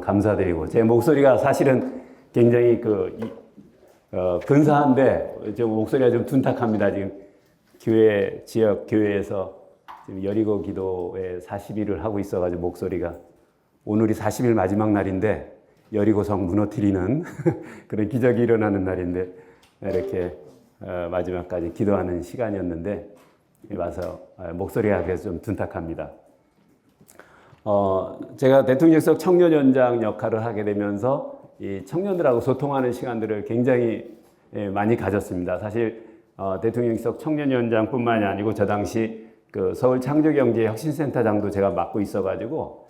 감사드리고, 제 목소리가 사실은 굉장히 근사한데 좀 목소리가 좀 둔탁합니다. 지금 지역 교회에서 지금 여리고 기도에 40일을 하고 있어가지고 목소리가, 오늘이 40일 마지막 날인데 여리고성 무너뜨리는 그런 기적이 일어나는 날인데 이렇게 마지막까지 기도하는 시간이었는데 와서 목소리가 그래서 좀 둔탁합니다. 제가 대통령석 청년연장 역할을 하게 되면서 이 청년들하고 소통하는 시간들을 굉장히 많이 가졌습니다. 사실 대통령석 청년연장뿐만이 아니고 저 당시 그 서울창조경제혁신센터장도 제가 맡고 있어가지고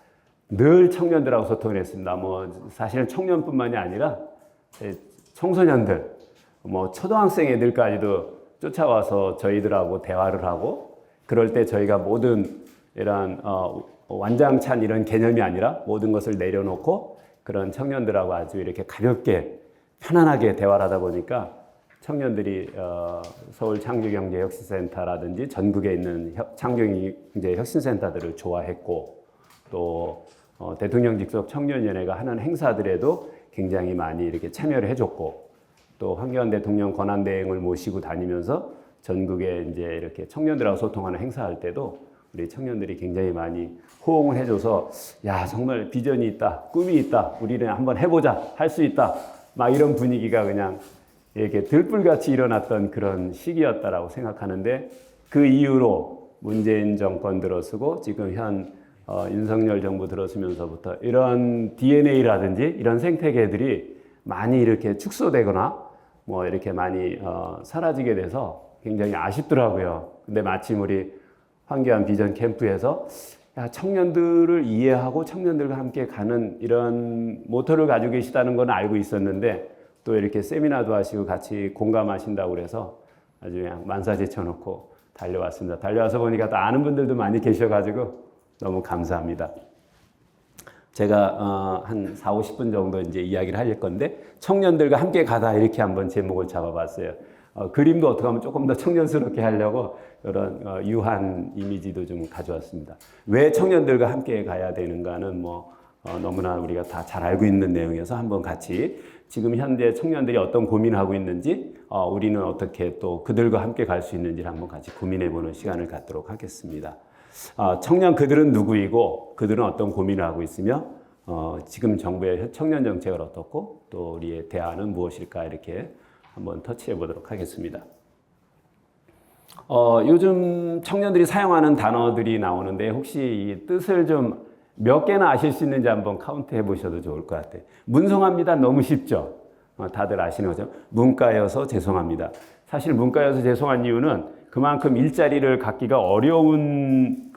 늘 청년들하고 소통을 했습니다. 뭐 사실은 청년뿐만이 아니라 청소년들, 뭐 초등학생 애들까지도 쫓아와서 저희들하고 대화를 하고, 그럴 때 저희가 모든 이런 완장찬 이런 개념이 아니라 모든 것을 내려놓고 그런 청년들하고 아주 이렇게 가볍게 편안하게 대화를 하다 보니까 청년들이 서울 창조경제혁신센터라든지 전국에 있는 창조경제혁신센터들을 좋아했고, 또 대통령 직속 청년연회가 하는 행사들에도 굉장히 많이 이렇게 참여를 해줬고, 또 황교안 대통령 권한대행을 모시고 다니면서 전국에 이제 이렇게 청년들하고 소통하는 행사할 때도 우리 청년들이 굉장히 많이 호응을 해줘서, 야, 정말 비전이 있다, 꿈이 있다, 우리는 한번 해보자, 할 수 있다, 막 이런 분위기가 그냥 이렇게 들불같이 일어났던 그런 시기였다라고 생각하는데, 그 이후로 문재인 정권 들어서고 지금 현 윤석열 정부 들어서면서부터 이런 DNA라든지 이런 생태계들이 많이 이렇게 축소되거나 뭐 이렇게 많이 사라지게 돼서 굉장히 아쉽더라고요. 근데 마침 우리 황교안 비전 캠프에서 청년들을 이해하고 청년들과 함께 가는 이런 모토를 가지고 계시다는 건 알고 있었는데, 또 이렇게 세미나도 하시고 같이 공감하신다고 그래서 아주 그냥 만사제쳐놓고 달려왔습니다. 달려와서 보니까 또 아는 분들도 많이 계셔가지고 너무 감사합니다. 제가 한 4, 50분 정도 이제 이야기를 할 건데, 청년들과 함께 가다 이렇게 한번 제목을 잡아봤어요. 그림도 어떻게 하면 조금 더 청년스럽게 하려고 이런 유한 이미지도 좀 가져왔습니다. 왜 청년들과 함께 가야 되는가는 뭐 너무나 우리가 다 잘 알고 있는 내용이어서 한번 같이 지금 현대 청년들이 어떤 고민을 하고 있는지, 우리는 어떻게 또 그들과 함께 갈 수 있는지를 한번 같이 고민해보는 시간을 갖도록 하겠습니다. 청년 그들은 누구이고 그들은 어떤 고민을 하고 있으며 지금 정부의 청년 정책을 어떻고 또 우리의 대안은 무엇일까, 이렇게 한번 터치해 보도록 하겠습니다. 요즘 청년들이 사용하는 단어들이 나오는데 혹시 이 뜻을 좀 몇 개나 아실 수 있는지 한번 카운트 해 보셔도 좋을 것 같아요. 문송합니다. 너무 쉽죠? 다들 아시는 거죠? 문과여서 죄송합니다. 사실 문과여서 죄송한 이유는 그만큼 일자리를 갖기가 어려운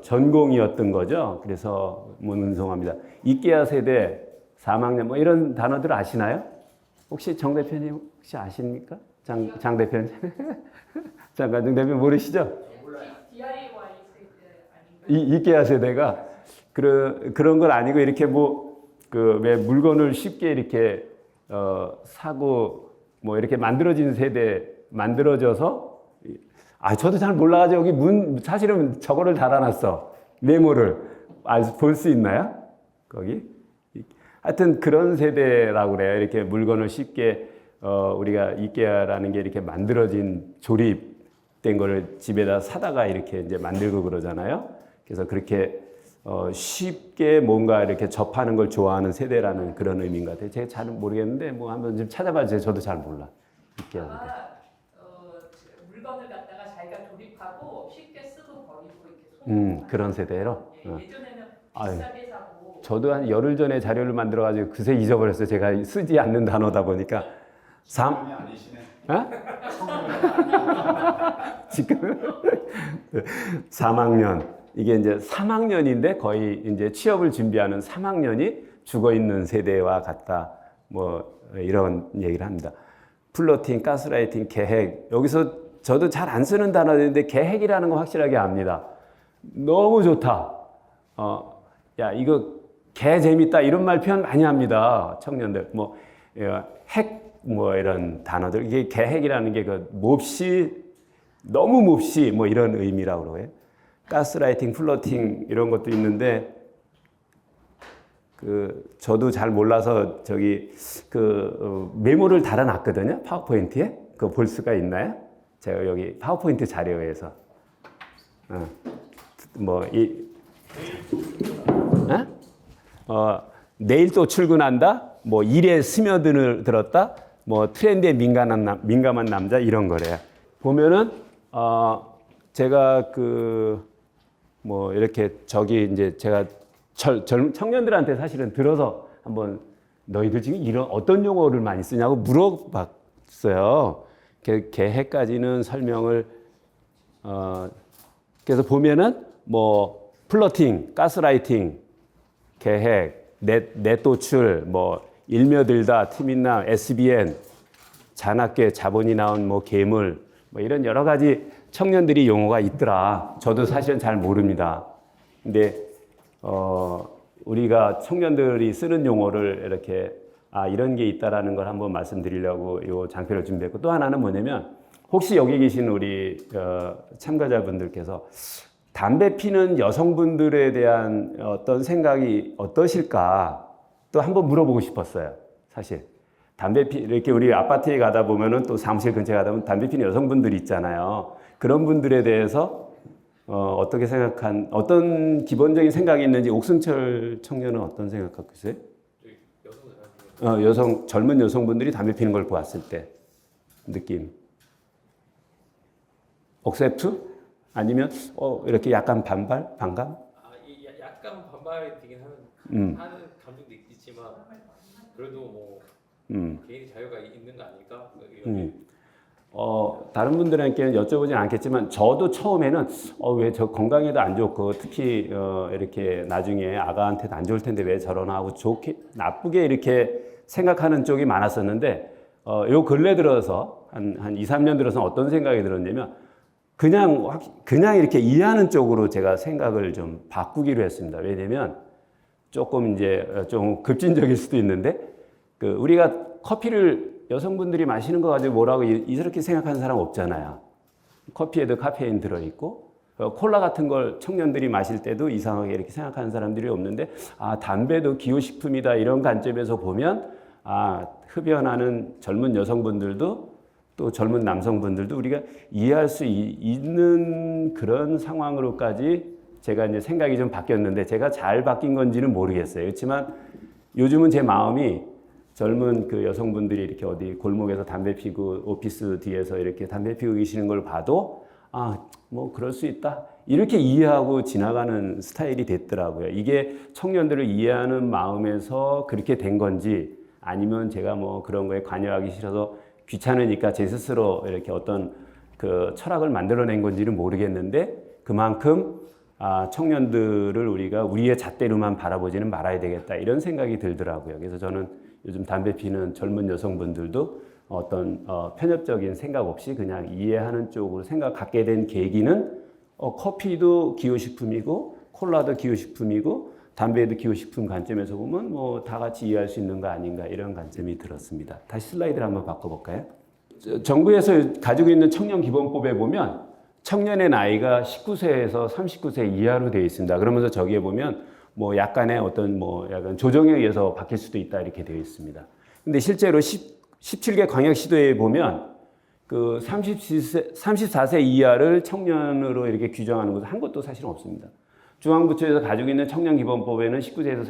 전공이었던 거죠. 그래서 문송합니다. 이케아 세대, 사망년 뭐 이런 단어들 아시나요? 혹시 정 대표님 혹시 아십니까? 장 대표님? 잠깐, 정 대표님 모르시죠? 이케아 세대가 그런 건 아니고, 이렇게 왜 물건을 쉽게 이렇게 사고 뭐 이렇게 만들어진 세대, 만들어져서, 저도 잘 몰라가지고 여기 사실은 저거를 달아놨어. 메모를 볼 수 있나요? 거기? 하여튼 그런 세대라고 그래요. 이렇게 물건을 쉽게 우리가 이케아라는 게 이렇게 만들어진 조립된 거를 집에다 사다가 이렇게 이제 만들고 그러잖아요. 그래서 그렇게 쉽게 뭔가 이렇게 접하는 걸 좋아하는 세대라는 그런 의미인 것 같아요. 제가 잘 모르겠는데 뭐 한번 좀 찾아봐 주세요. 저도 잘 몰라. 이케아 세대. 물건을 갖다가 자기가 조립하고 쉽게 쓰고 버리고 이렇게 그런 세대로. 예전에는 비싸게 사고. 저도 한 열흘 전에 자료를 만들어가지고 그새 잊어버렸어요. 제가 쓰지 않는 단어다 보니까. 청년이 아니시네. 지금 3학년. 이게 이제 3학년인데 거의 이제 취업을 준비하는 3학년이 죽어 있는 세대와 같다. 뭐 이런 얘기를 합니다. 플로팅, 가스라이팅, 계획. 여기서 저도 잘 안 쓰는 단어인데 계획이라는 거 확실하게 압니다. 너무 좋다. 야, 이거 개 재밌다. 이런 말 표현 많이 합니다. 청년들. 뭐 이런 단어들. 이게 계획이라는 게 너무 몹시 뭐 이런 의미라고 그래요. 가스라이팅, 플로팅 이런 것도 있는데 저도 잘 몰라서 메모를 달아놨거든요. 파워포인트에. 그거 볼 수가 있나요? 제가 여기 파워포인트 자료에서. 내일 또 출근한다? 뭐 일에 스며들었다? 뭐 트렌드에 민감한 남자 이런 거래요. 보면은 제가 이렇게 이제 제가 청년들한테 사실은 들어서 한번 너희들 지금 이런 어떤 용어를 많이 쓰냐고 물어봤어요. 계획까지는 설명을 그래서 보면은 뭐 플러팅, 가스라이팅, 계획, 넷도출, 뭐 일며들다, 팀인남, SBN, 잔악계, 자본이 나온 뭐 괴물, 뭐 이런 여러 가지 청년들이 용어가 있더라. 저도 사실은 잘 모릅니다. 근데 우리가 청년들이 쓰는 용어를 이렇게 이런 게 있다라는 걸 한번 말씀드리려고 이 장표를 준비했고, 또 하나는 뭐냐면 혹시 여기 계신 우리 참가자분들께서 담배 피는 여성분들에 대한 어떤 생각이 어떠실까 또 한번 물어보고 싶었어요. 사실 이렇게 우리 아파트에 가다 보면은 또 사무실 근처에 가다 보면 담배 피는 여성분들이 있잖아요. 그런 분들에 대해서 어떻게 어떤 기본적인 생각이 있는지 옥승철 청년은 어떤 생각 갖고 있어요? 젊은 여성분들이 담배 피는 걸 보았을 때 느낌. 억셉트? 아니면 이렇게 약간 반감? 약간 반발이 되긴 하는 감정도 있지만 그래도 뭐 개인의 자유가 있는 거 아닐까? 다른 분들에게는 여쭤보진 않겠지만 저도 처음에는 왜 저 건강에도 안 좋고 특히 이렇게 나중에 아가한테도 안 좋을 텐데 왜 저러나 하고 나쁘게 이렇게 생각하는 쪽이 많았었는데 요 근래 들어서 한 2, 3년 들어서 어떤 생각이 들었냐면 그냥 이렇게 이해하는 쪽으로 제가 생각을 좀 바꾸기로 했습니다. 왜냐면 조금 좀 급진적일 수도 있는데 우리가 커피를 여성분들이 마시는 거 가지고 뭐라고 이렇게 생각하는 사람 없잖아요. 커피에도 카페인 들어있고 콜라 같은 걸 청년들이 마실 때도 이상하게 이렇게 생각하는 사람들이 없는데 담배도 기호식품이다 이런 관점에서 보면 흡연하는 젊은 여성분들도 또 젊은 남성분들도 우리가 이해할 수 있는 그런 상황으로까지 제가 이제 생각이 좀 바뀌었는데 제가 잘 바뀐 건지는 모르겠어요. 그렇지만 요즘은 제 마음이 젊은 여성분들이 이렇게 어디 골목에서 담배 피고 오피스 뒤에서 이렇게 담배 피고 계시는 걸 봐도 뭐 그럴 수 있다. 이렇게 이해하고 지나가는 스타일이 됐더라고요. 이게 청년들을 이해하는 마음에서 그렇게 된 건지 아니면 제가 뭐 그런 거에 관여하기 싫어서 귀찮으니까 제 스스로 이렇게 어떤 철학을 만들어낸 건지는 모르겠는데 그만큼 청년들을 우리가 우리의 잣대로만 바라보지는 말아야 되겠다 이런 생각이 들더라고요. 그래서 저는 요즘 담배 피는 젊은 여성분들도 어떤 편협적인 생각 없이 그냥 이해하는 쪽으로 생각 갖게 된 계기는 커피도 기호식품이고 콜라도 기호식품이고 담배도 기호식품 관점에서 보면 뭐 다 같이 이해할 수 있는 거 아닌가 이런 관점이 들었습니다. 다시 슬라이드를 한번 바꿔볼까요? 정부에서 가지고 있는 청년기본법에 보면 청년의 나이가 19세에서 39세 이하로 되어 있습니다. 그러면서 저기에 보면 뭐 약간의 어떤 약간 조정에 의해서 바뀔 수도 있다 이렇게 되어 있습니다. 근데 실제로 17개 광역시도에 보면 34세 이하를 청년으로 이렇게 규정하는 것은 한 곳도 사실은 없습니다. 중앙부처에서 가지고 있는 청년기본법에는 19세에서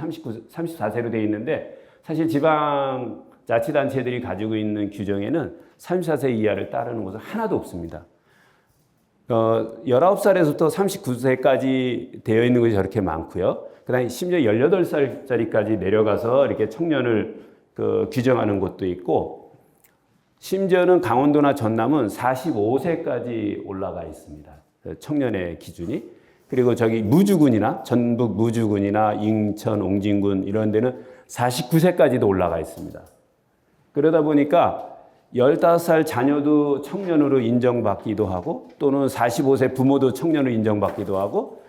34세로 되어 있는데 사실 지방자치단체들이 가지고 있는 규정에는 34세 이하를 따르는 것은 하나도 없습니다. 19살에서부터 39세까지 되어 있는 것이 저렇게 많고요. 그 다음에 심지어 18살짜리까지 내려가서 이렇게 청년을 규정하는 곳도 있고 심지어는 강원도나 전남은 45세까지 올라가 있습니다. 청년의 기준이. 그리고 저기 무주군이나 전북 무주군이나 인천 옹진군 이런 데는 49세까지도 올라가 있습니다. 그러다 보니까 15살 자녀도 청년으로 인정받기도 하고 또는 45세 부모도 청년으로 인정받기도 하고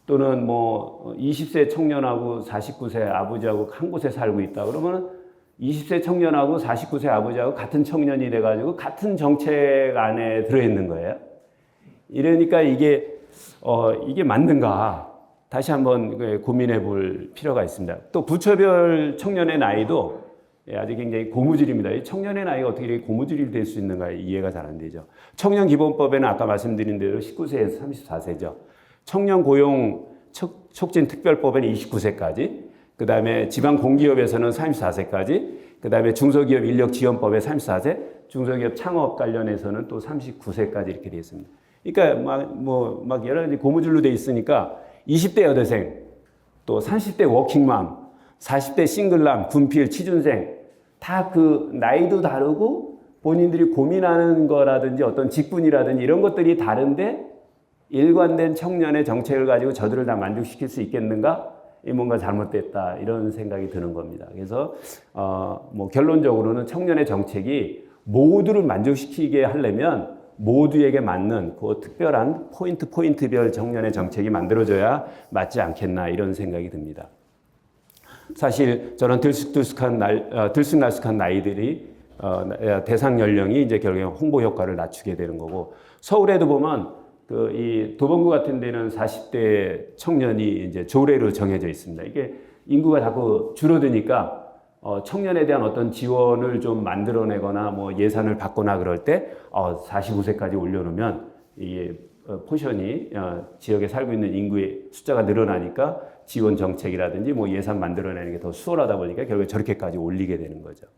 또는 뭐 20세 청년하고 49세 아버지하고 한 곳에 살고 있다 그러면 20세 청년하고 49세 아버지하고 같은 청년이 돼가지고 같은 정책 안에 들어있는 거예요. 이러니까 이게 맞는가? 다시 한번 고민해 볼 필요가 있습니다. 또 부처별 청년의 나이도 아주 굉장히 고무줄입니다. 이 청년의 나이가 어떻게 이렇게 고무줄이 될 수 있는가 이해가 잘 안 되죠. 청년기본법에는 아까 말씀드린 대로 19세에서 34세죠. 청년 고용 촉진 특별법에는 29세까지, 그 다음에 지방 공기업에서는 34세까지, 그 다음에 중소기업 인력지원법에 34세, 중소기업 창업 관련해서는 또 39세까지 이렇게 되어 있습니다. 그러니까 막 여러 가지 고무줄로 되어 있으니까 20대 여대생, 또 30대 워킹맘, 40대 싱글남, 군필, 취준생 다 그 나이도 다르고 본인들이 고민하는 거라든지 어떤 직군이라든지 이런 것들이 다른데 일관된 청년의 정책을 가지고 저들을 다 만족시킬 수 있겠는가? 뭔가 잘못됐다 이런 생각이 드는 겁니다. 그래서 결론적으로는 청년의 정책이 모두를 만족시키게 하려면 모두에게 맞는 그 특별한 포인트별 청년의 정책이 만들어져야 맞지 않겠나 이런 생각이 듭니다. 사실 저런 들쑥날쑥한 나이들이 대상 연령이 이제 결국에 홍보 효과를 낮추게 되는 거고, 서울에도 보면 이 도봉구 같은 데는 40대 청년이 이제 조례로 정해져 있습니다. 이게 인구가 자꾸 줄어드니까 청년에 대한 어떤 지원을 좀 만들어내거나 뭐 예산을 받거나 그럴 때 45세까지 올려놓으면 이게 포션이 지역에 살고 있는 인구의 숫자가 늘어나니까 지원 정책이라든지 뭐 예산 만들어내는 게 더 수월하다 보니까 결국에 저렇게까지 올리게 되는 거죠.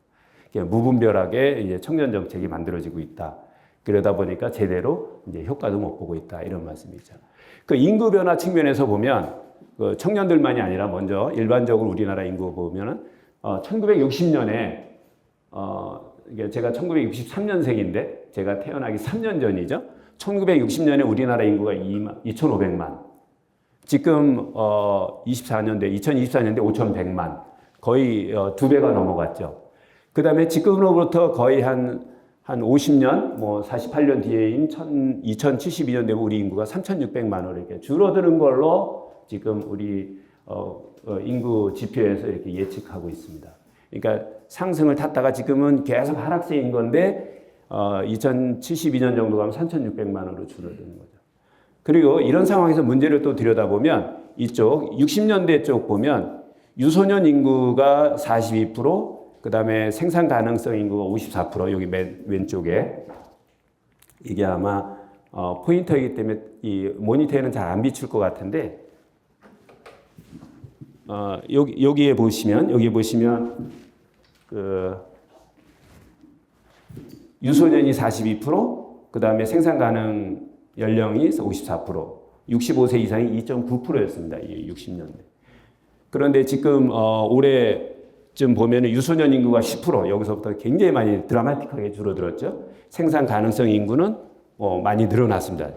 무분별하게 이제 청년 정책이 만들어지고 있다. 그러다 보니까 제대로 이제 효과도 못 보고 있다 이런 말씀이죠. 그 인구 변화 측면에서 보면 그 청년들만이 아니라 먼저 일반적으로 우리나라 인구 보면은 1960년에 이게 제가 1963년생인데 제가 태어나기 3년 전이죠. 1960년에 우리나라 인구가 2,500만. 지금 2024년대 5,100만. 거의 2배가 넘어갔죠. 그 다음에 지금으로부터 거의 한 50년, 48년 뒤에인 2072년 되면 우리 인구가 3,600만으로 이렇게 줄어드는 걸로 지금 우리 인구 지표에서 이렇게 예측하고 있습니다. 그러니까 상승을 탔다가 지금은 계속 하락세인 건데 2072년 정도 가면 3,600만으로 줄어드는 거죠. 그리고 이런 상황에서 문제를 또 들여다보면 이쪽 60년대 쪽 보면 유소년 인구가 42%, 그 다음에 생산 가능성 인구가 54%, 여기 맨 왼쪽에 이게 아마 포인터이기 때문에 이 모니터에는 잘 안 비출 것 같은데 여기 보시면 그 유소년이 42%, 그 다음에 생산 가능 연령이 54%, 65세 이상이 2.9%였습니다. 이 60년대. 그런데 지금 올해쯤 보면은 유소년 인구가 10%, 여기서부터 굉장히 많이 드라마틱하게 줄어들었죠. 생산 가능성 인구는 많이 늘어났습니다.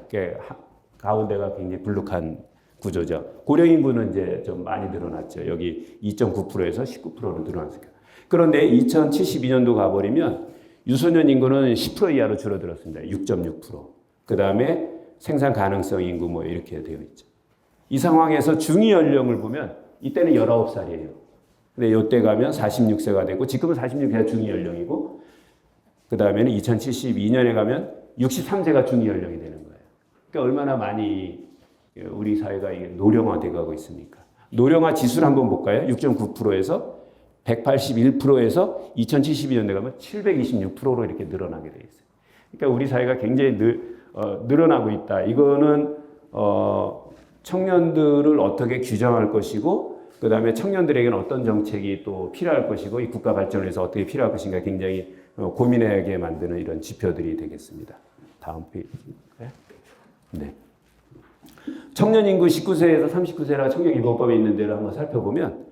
가운데가 굉장히 불룩한 구조죠. 고령 인구는 이제 좀 많이 늘어났죠. 여기 2.9%에서 19%로 늘어났습니다. 그런데 2072년도 가버리면 유소년 인구는 10% 이하로 줄어들었습니다. 6.6%. 그 다음에 생산 가능성 인구 뭐 이렇게 되어 있죠. 이 상황에서 중위 연령을 보면 이때는 19살이에요. 근데 이때 가면 46세가 되고 지금은 46세가 중위 연령이고 그 다음에는 2072년에 가면 63세가 중위 연령이 되는 거예요. 그러니까 얼마나 많이 우리 사회가 이게 노령화되어 가고 있습니까? 노령화 지수를 한번 볼까요? 6.9%에서 181%에서 2072년에 가면 726%로 이렇게 늘어나게 되어 있어요. 그러니까 우리 사회가 굉장히 늘어나고 있다. 이거는 청년들을 어떻게 규정할 것이고 그 다음에 청년들에게는 어떤 정책이 또 필요할 것이고 이 국가 발전을 위해서 어떻게 필요할 것인가 굉장히 고민하게 만드는 이런 지표들이 되겠습니다. 다음 페이지. 네. 청년 인구 19세에서 39세라 청년기본법에 있는 데를 한번 살펴보면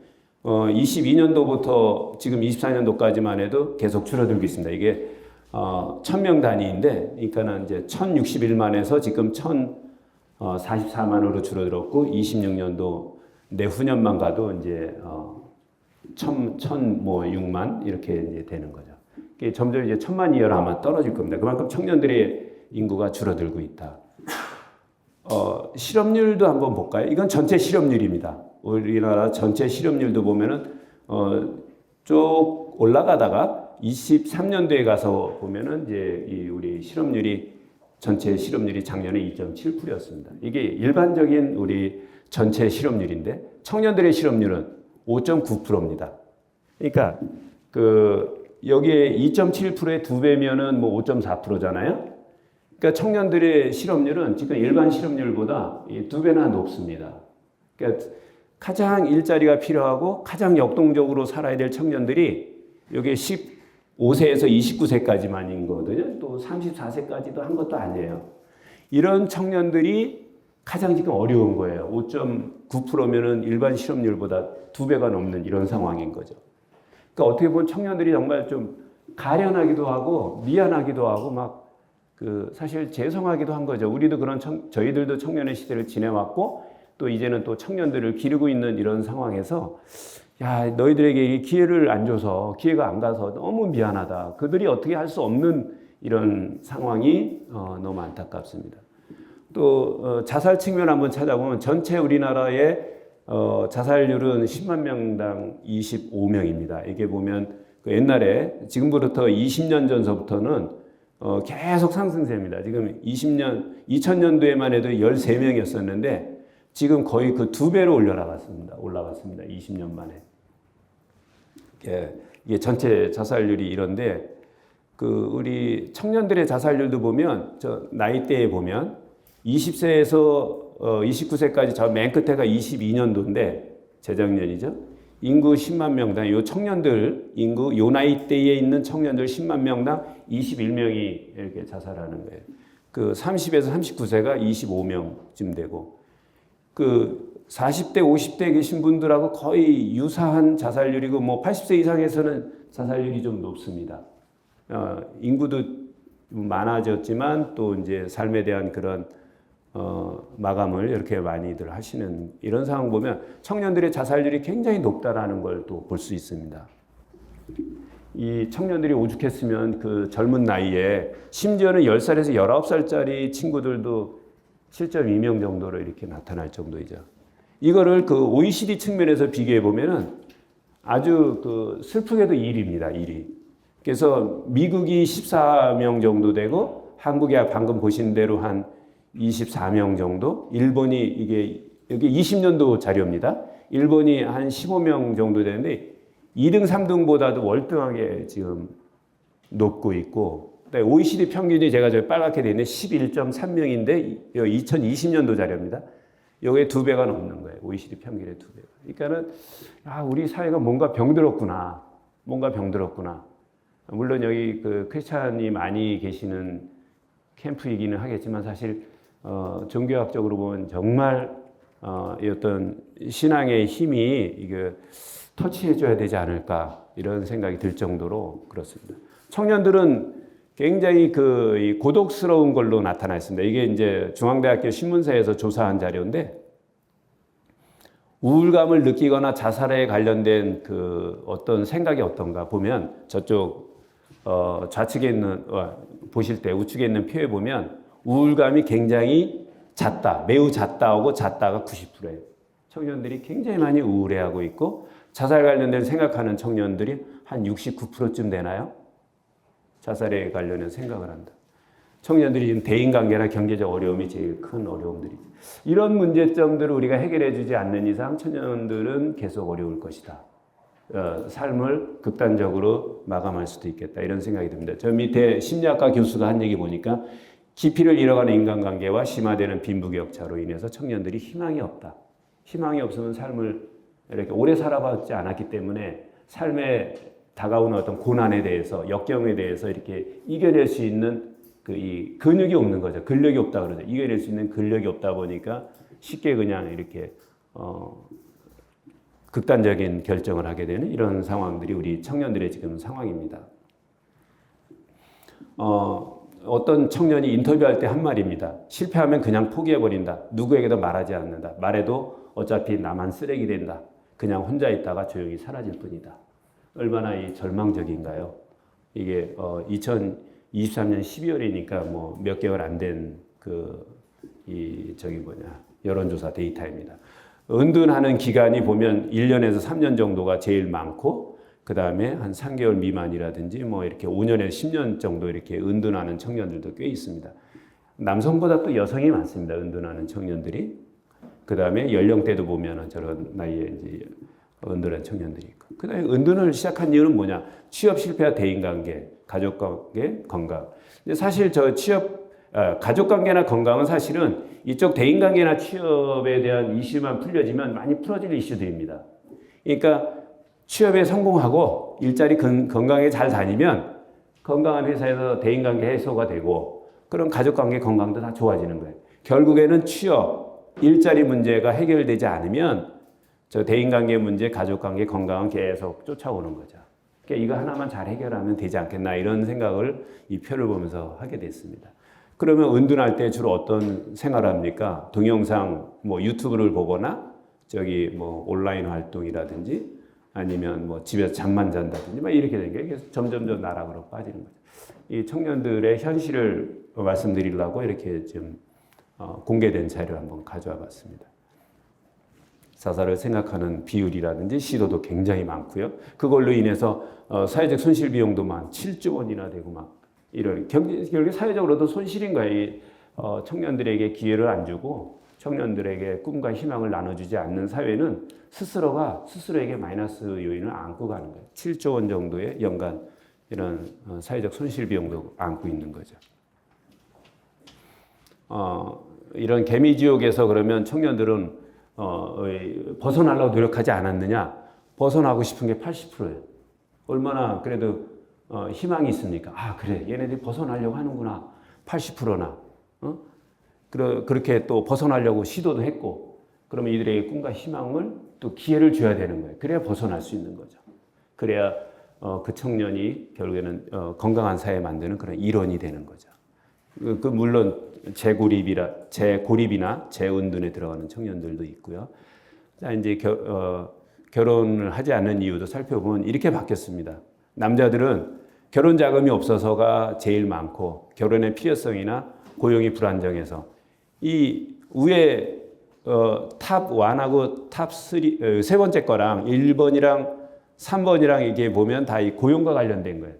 22년도부터 지금 24년도까지만 해도 계속 줄어들고 있습니다. 이게 1000명 단위인데, 그러니까는 이제 1061만에서 지금 1044만으로 줄어들었고, 26년도 내후년만 가도 이제 1006만 이렇게 이제 되는 거죠. 이게 점점 이제 1000만 이하로 아마 떨어질 겁니다. 그만큼 청년들의 인구가 줄어들고 있다. 실업률도 한번 볼까요? 이건 전체 실업률입니다. 우리나라 전체 실업률도 보면은 쭉 올라가다가 23년도에 가서 보면은 이제 이 우리 실업률이 전체 실업률이 작년에 2.7%였습니다. 이게 일반적인 우리 전체 실업률인데 청년들의 실업률은 5.9%입니다. 그러니까 여기에 2.7%의 2배면은 뭐 5.4%잖아요. 그러니까 청년들의 실업률은 지금 일반 실업률보다 2배나 높습니다. 그러니까 가장 일자리가 필요하고 가장 역동적으로 살아야 될 청년들이 여기 15세에서 29세까지만인 거거든요. 또 34세까지도 한 것도 아니에요. 이런 청년들이 가장 지금 어려운 거예요. 5.9%면은 일반 실업률보다 2배가 넘는 이런 상황인 거죠. 그러니까 어떻게 보면 청년들이 정말 좀 가련하기도 하고 미안하기도 하고 막 사실 죄송하기도 한 거죠. 우리도 저희들도 청년의 시대를 지내왔고 또 이제는 또 청년들을 기르고 있는 이런 상황에서 야, 너희들에게 이 기회를 안 줘서 기회가 안 가서 너무 미안하다. 그들이 어떻게 할 수 없는 이런 상황이 너무 안타깝습니다. 또 자살 측면 한번 찾아보면 전체 우리나라의 자살률은 10만 명당 25명입니다. 이게 보면 옛날에 지금부터 20년 전서부터는 계속 상승세입니다. 지금 2000년도에만 해도 13명이었었는데 지금 거의 그 2배로 올라갔습니다. 20년 만에. 이게 전체 자살률이 이런데 우리 청년들의 자살률도 보면 저 나이대에 보면 20세에서 29세까지 저 맨 끝에가 22년도인데 재작년이죠. 인구 10만 명당 요 청년들 인구 요 나이대에 있는 청년들 10만 명당 21명이 이렇게 자살하는 거예요. 30에서 39세가 25명쯤 되고 40대, 50대 계신 분들하고 거의 유사한 자살률이고, 뭐 80세 이상에서는 자살률이 좀 높습니다. 인구도 많아졌지만 또 이제 삶에 대한 그런 마감을 이렇게 많이들 하시는 이런 상황 보면 청년들의 자살률이 굉장히 높다라는 걸 또 볼 수 있습니다. 이 청년들이 오죽했으면 그 젊은 나이에 심지어는 10살에서 19살짜리 친구들도 7.2명 정도로 이렇게 나타날 정도이죠. 이거를 OECD 측면에서 비교해 보면은 아주 슬프게도 1위입니다. 1위. 그래서 미국이 14명 정도 되고 한국이 방금 보신 대로 한 24명 정도, 일본이 이게 여기 20년도 자료입니다. 일본이 한 15명 정도 되는데 2등, 3등보다도 월등하게 지금 높고 있고 OECD 평균이 제가 저기 빨갛게 되어 있는 11.3명인데 2020년도 자료입니다. 여기에 2배가 넘는 거예요. OECD 평균의 2배가. 그러니까는 우리 사회가 뭔가 병들었구나. 물론 여기 크리스찬이 많이 계시는 캠프이기는 하겠지만 사실 종교학적으로 보면 정말 이 어떤 신앙의 힘이 이게 터치해줘야 되지 않을까 이런 생각이 들 정도로 그렇습니다. 청년들은 굉장히 이 고독스러운 걸로 나타나 있습니다. 이게 이제 중앙대학교 신문사에서 조사한 자료인데 우울감을 느끼거나 자살에 관련된 어떤 생각이 어떤가 보면 저쪽 좌측에 있는 보실 때 우측에 있는 표에 보면 우울감이 굉장히 잦다, 매우 잦다하고 잦다가 90%예요. 청년들이 굉장히 많이 우울해하고 있고 자살 관련된 생각하는 청년들이 한 69%쯤 되나요? 자살에 관련해서 생각을 한다. 청년들이 지금 대인관계나 경제적 어려움이 제일 큰 어려움들이죠. 이런 문제점들을 우리가 해결해 주지 않는 이상 청년들은 계속 어려울 것이다. 삶을 극단적으로 마감할 수도 있겠다. 이런 생각이 듭니다. 저 밑에 심리학과 교수가 한 얘기 보니까 깊이를 잃어가는 인간관계와 심화되는 빈부격차로 인해서 청년들이 희망이 없다. 희망이 없으면 삶을 이렇게 오래 살아봤지 않았기 때문에 삶에 다가오는 어떤 고난에 대해서 역경에 대해서 이렇게 이겨낼 수 있는 이 근육이 없는 거죠. 근력이 없다 그러죠. 이겨낼 수 있는 근력이 없다 보니까 쉽게 그냥 이렇게 극단적인 결정을 하게 되는 이런 상황들이 우리 청년들의 지금 상황입니다. 어떤 청년이 인터뷰할 때 한 말입니다. 실패하면 그냥 포기해버린다. 누구에게도 말하지 않는다. 말해도 어차피 나만 쓰레기 된다. 그냥 혼자 있다가 조용히 사라질 뿐이다. 얼마나 절망적인가요? 이게 2023년 12월이니까 뭐 몇 개월 안 된 여론조사 데이터입니다. 은둔하는 기간이 보면 1년에서 3년 정도가 제일 많고 그 다음에 한 3개월 미만이라든지 뭐 이렇게 5년에서 10년 정도 이렇게 은둔하는 청년들도 꽤 있습니다. 남성보다 또 여성이 많습니다. 은둔하는 청년들이. 그 다음에 연령대도 보면은 저런 나이에 이제 은둔한 청년들이 있고. 그 다음에 은둔을 시작한 이유는 뭐냐? 취업 실패와 대인관계, 가족관계, 건강. 근데 사실 저 가족관계나 건강은 사실은 이쪽 대인관계나 취업에 대한 이슈만 풀려지면 많이 풀어질 이슈들입니다. 그러니까 취업에 성공하고 일자리 건강에 잘 다니면 건강한 회사에서 대인관계 해소가 되고 그런 가족관계 건강도 다 좋아지는 거예요. 결국에는 취업, 일자리 문제가 해결되지 않으면 저 대인관계 문제, 가족관계 건강은 계속 쫓아오는 거죠. 그러니까 이거 하나만 잘 해결하면 되지 않겠나 이런 생각을 이 표를 보면서 하게 됐습니다. 그러면 은둔할 때 주로 어떤 생활을 합니까? 동영상, 뭐 유튜브를 보거나 저기 뭐 온라인 활동이라든지 아니면 뭐 집에서 잠만 잔다든지 막 이렇게 되는 게 점점점 나락으로 빠지는 거죠. 이 청년들의 현실을 말씀드리려고 이렇게 좀 공개된 자료를 한번 가져와 봤습니다. 자살을 생각하는 비율이라든지 시도도 굉장히 많고요. 그걸로 인해서 사회적 손실 비용도 막 7조 원이나 되고 막 이런 결국 사회적으로도 손실인 거예요. 청년들에게 기회를 안 주고 청년들에게 꿈과 희망을 나눠주지 않는 사회는 스스로가 스스로에게 마이너스 요인을 안고 가는 거예요. 7조 원 정도의 연간 이런 사회적 손실 비용도 안고 있는 거죠. 이런 개미지옥에서 그러면 청년들은 벗어나려고 노력하지 않았느냐? 벗어나고 싶은 게 80%예요. 얼마나 그래도 희망이 있습니까? 아, 그래. 얘네들이 벗어나려고 하는구나. 80%나. 그렇게 또 벗어나려고 시도도 했고, 그러면 이들에게 꿈과 희망을 또 기회를 줘야 되는 거예요. 그래야 벗어날 수 있는 거죠. 그래야 그 청년이 결국에는 건강한 사회 만드는 그런 일원이 되는 거죠. 물론 재고립이나 재은둔에 들어가는 청년들도 있고요. 자, 이제 결혼을 하지 않는 이유도 살펴보면 이렇게 바뀌었습니다. 남자들은 결혼 자금이 없어서가 제일 많고 결혼의 필요성이나 고용이 불안정해서 이 위에 탑 1하고 탑 3, 세 번째 거랑 1번이랑 3번이랑 이게 보면 다 이 고용과 관련된 거예요.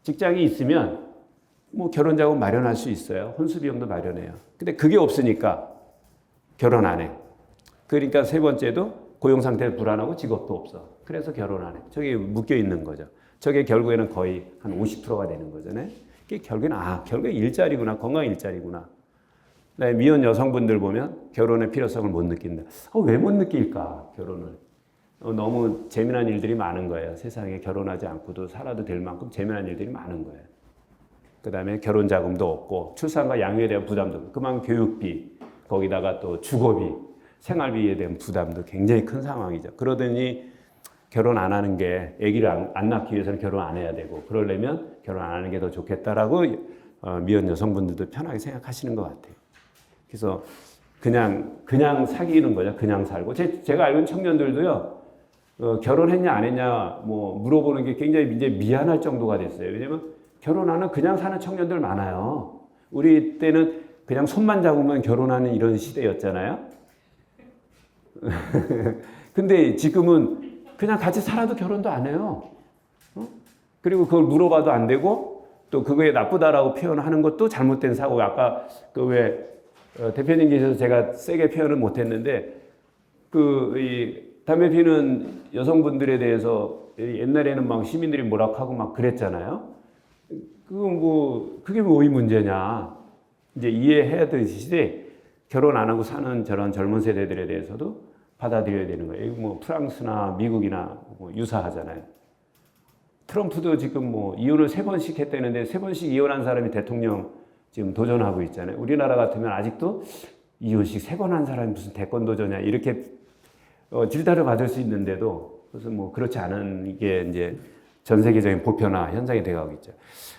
직장이 있으면 뭐 결혼 자금 마련할 수 있어요. 혼수 비용도 마련해요. 근데 그게 없으니까 결혼 안 해. 그러니까 세 번째도 고용 상태 불안하고 직업도 없어. 그래서 결혼 안 해. 저게 묶여 있는 거죠. 저게 결국에는 거의 한 50%가 되는 거잖아요. 이게 결국에 일자리구나, 건강 일자리구나. 미혼 여성분들 보면 결혼의 필요성을 못 느낀다. 왜 못 느낄까, 결혼을? 너무 재미난 일들이 많은 거예요. 세상에 결혼하지 않고도 살아도 될 만큼 재미난 일들이 많은 거예요. 그 다음에 결혼 자금도 없고 출산과 양육에 대한 부담도 없고 그만큼 교육비, 거기다가 또 주거비, 생활비에 대한 부담도 굉장히 큰 상황이죠. 그러더니 결혼 안 하는 게 아기를 안 낳기 위해서는 결혼 안 해야 되고 그러려면 결혼 안 하는 게 더 좋겠다라고 미혼 여성분들도 편하게 생각하시는 것 같아요. 그래서 그냥 사귀는 거죠. 그냥 살고. 제가 알고 있는 청년들도요. 결혼했냐 안 했냐 뭐 물어보는 게 굉장히 이제 미안할 정도가 됐어요. 왜냐면 결혼하는 그냥 사는 청년들 많아요. 우리 때는 그냥 손만 잡으면 결혼하는 이런 시대였잖아요. 근데 지금은 그냥 같이 살아도 결혼도 안 해요. 그리고 그걸 물어봐도 안 되고 또 그거에 나쁘다라고 표현하는 것도 잘못된 사고. 아까 대표님 계셔서 제가 세게 표현을 못했는데 이 담배 피우는 여성분들에 대해서 옛날에는 막 시민들이 뭐라고 하고 막 그랬잖아요. 그게 뭐의 문제냐. 이제 이해해야 되듯이 결혼 안 하고 사는 저런 젊은 세대들에 대해서도 받아들여야 되는 거예요. 뭐 프랑스나 미국이나 뭐 유사하잖아요. 트럼프도 지금 뭐 이혼을 3번씩 했다는데 3번씩 이혼한 사람이 대통령 지금 도전하고 있잖아요. 우리나라 같으면 아직도 이혼식 3번 한 사람이 무슨 대권 도전이야 이렇게 질타를 받을 수 있는데도 그래서 뭐 그렇지 않은 이게 이제 전 세계적인 보편화 현상이 되어가고 있죠.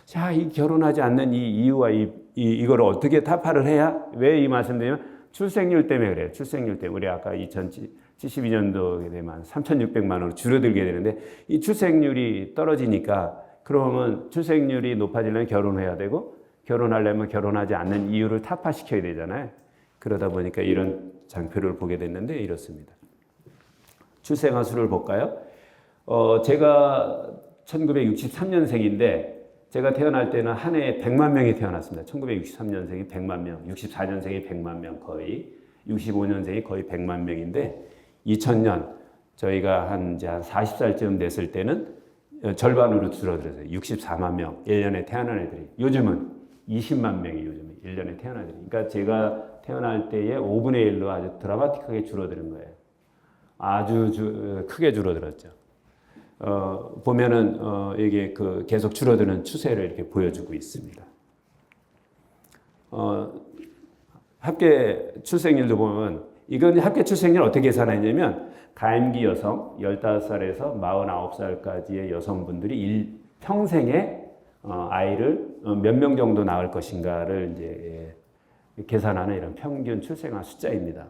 자, 이 결혼하지 않는 이 이유와 이거를 어떻게 타파를 해야 왜 이 말씀드리면 출생률 때문에 그래요. 출생률 때문에 우리 아까 2072년도에 되면 3,600만 원으로 줄어들게 되는데 이 출생률이 떨어지니까 그러면 출생률이 높아지려면 결혼해야 되고 결혼하려면 결혼하지 않는 이유를 타파시켜야 되잖아요. 그러다 보니까 이런 장표를 보게 됐는데 이렇습니다. 출생아 수를 볼까요? 제가 1963년생인데 제가 태어날 때는 한 해에 100만 명이 태어났습니다. 1963년생이 100만 명, 64년생이 100만 명 거의, 65년생이 거의 100만 명인데 2000년 저희가 이제 한 40살쯤 됐을 때는 절반으로 줄어들었어요. 64만 명, 1년에 태어난 애들이. 요즘은 20만 명이 요즘에 1년에 태어난 애들이. 그러니까 제가 태어날 때의 5분의 1로 아주 드라마틱하게 줄어드는 거예요. 아주 크게 줄어들었죠. 보면은 이게 계속 줄어드는 추세를 이렇게 보여주고 있습니다. 합계 출생률도 보면 이건 합계 출생률 어떻게 계산하냐면 가임기 여성 15살에서 49살까지의 여성분들이 평생에 아이를 몇 명 정도 낳을 것인가를 이제 계산하는 이런 평균 출생아 숫자입니다.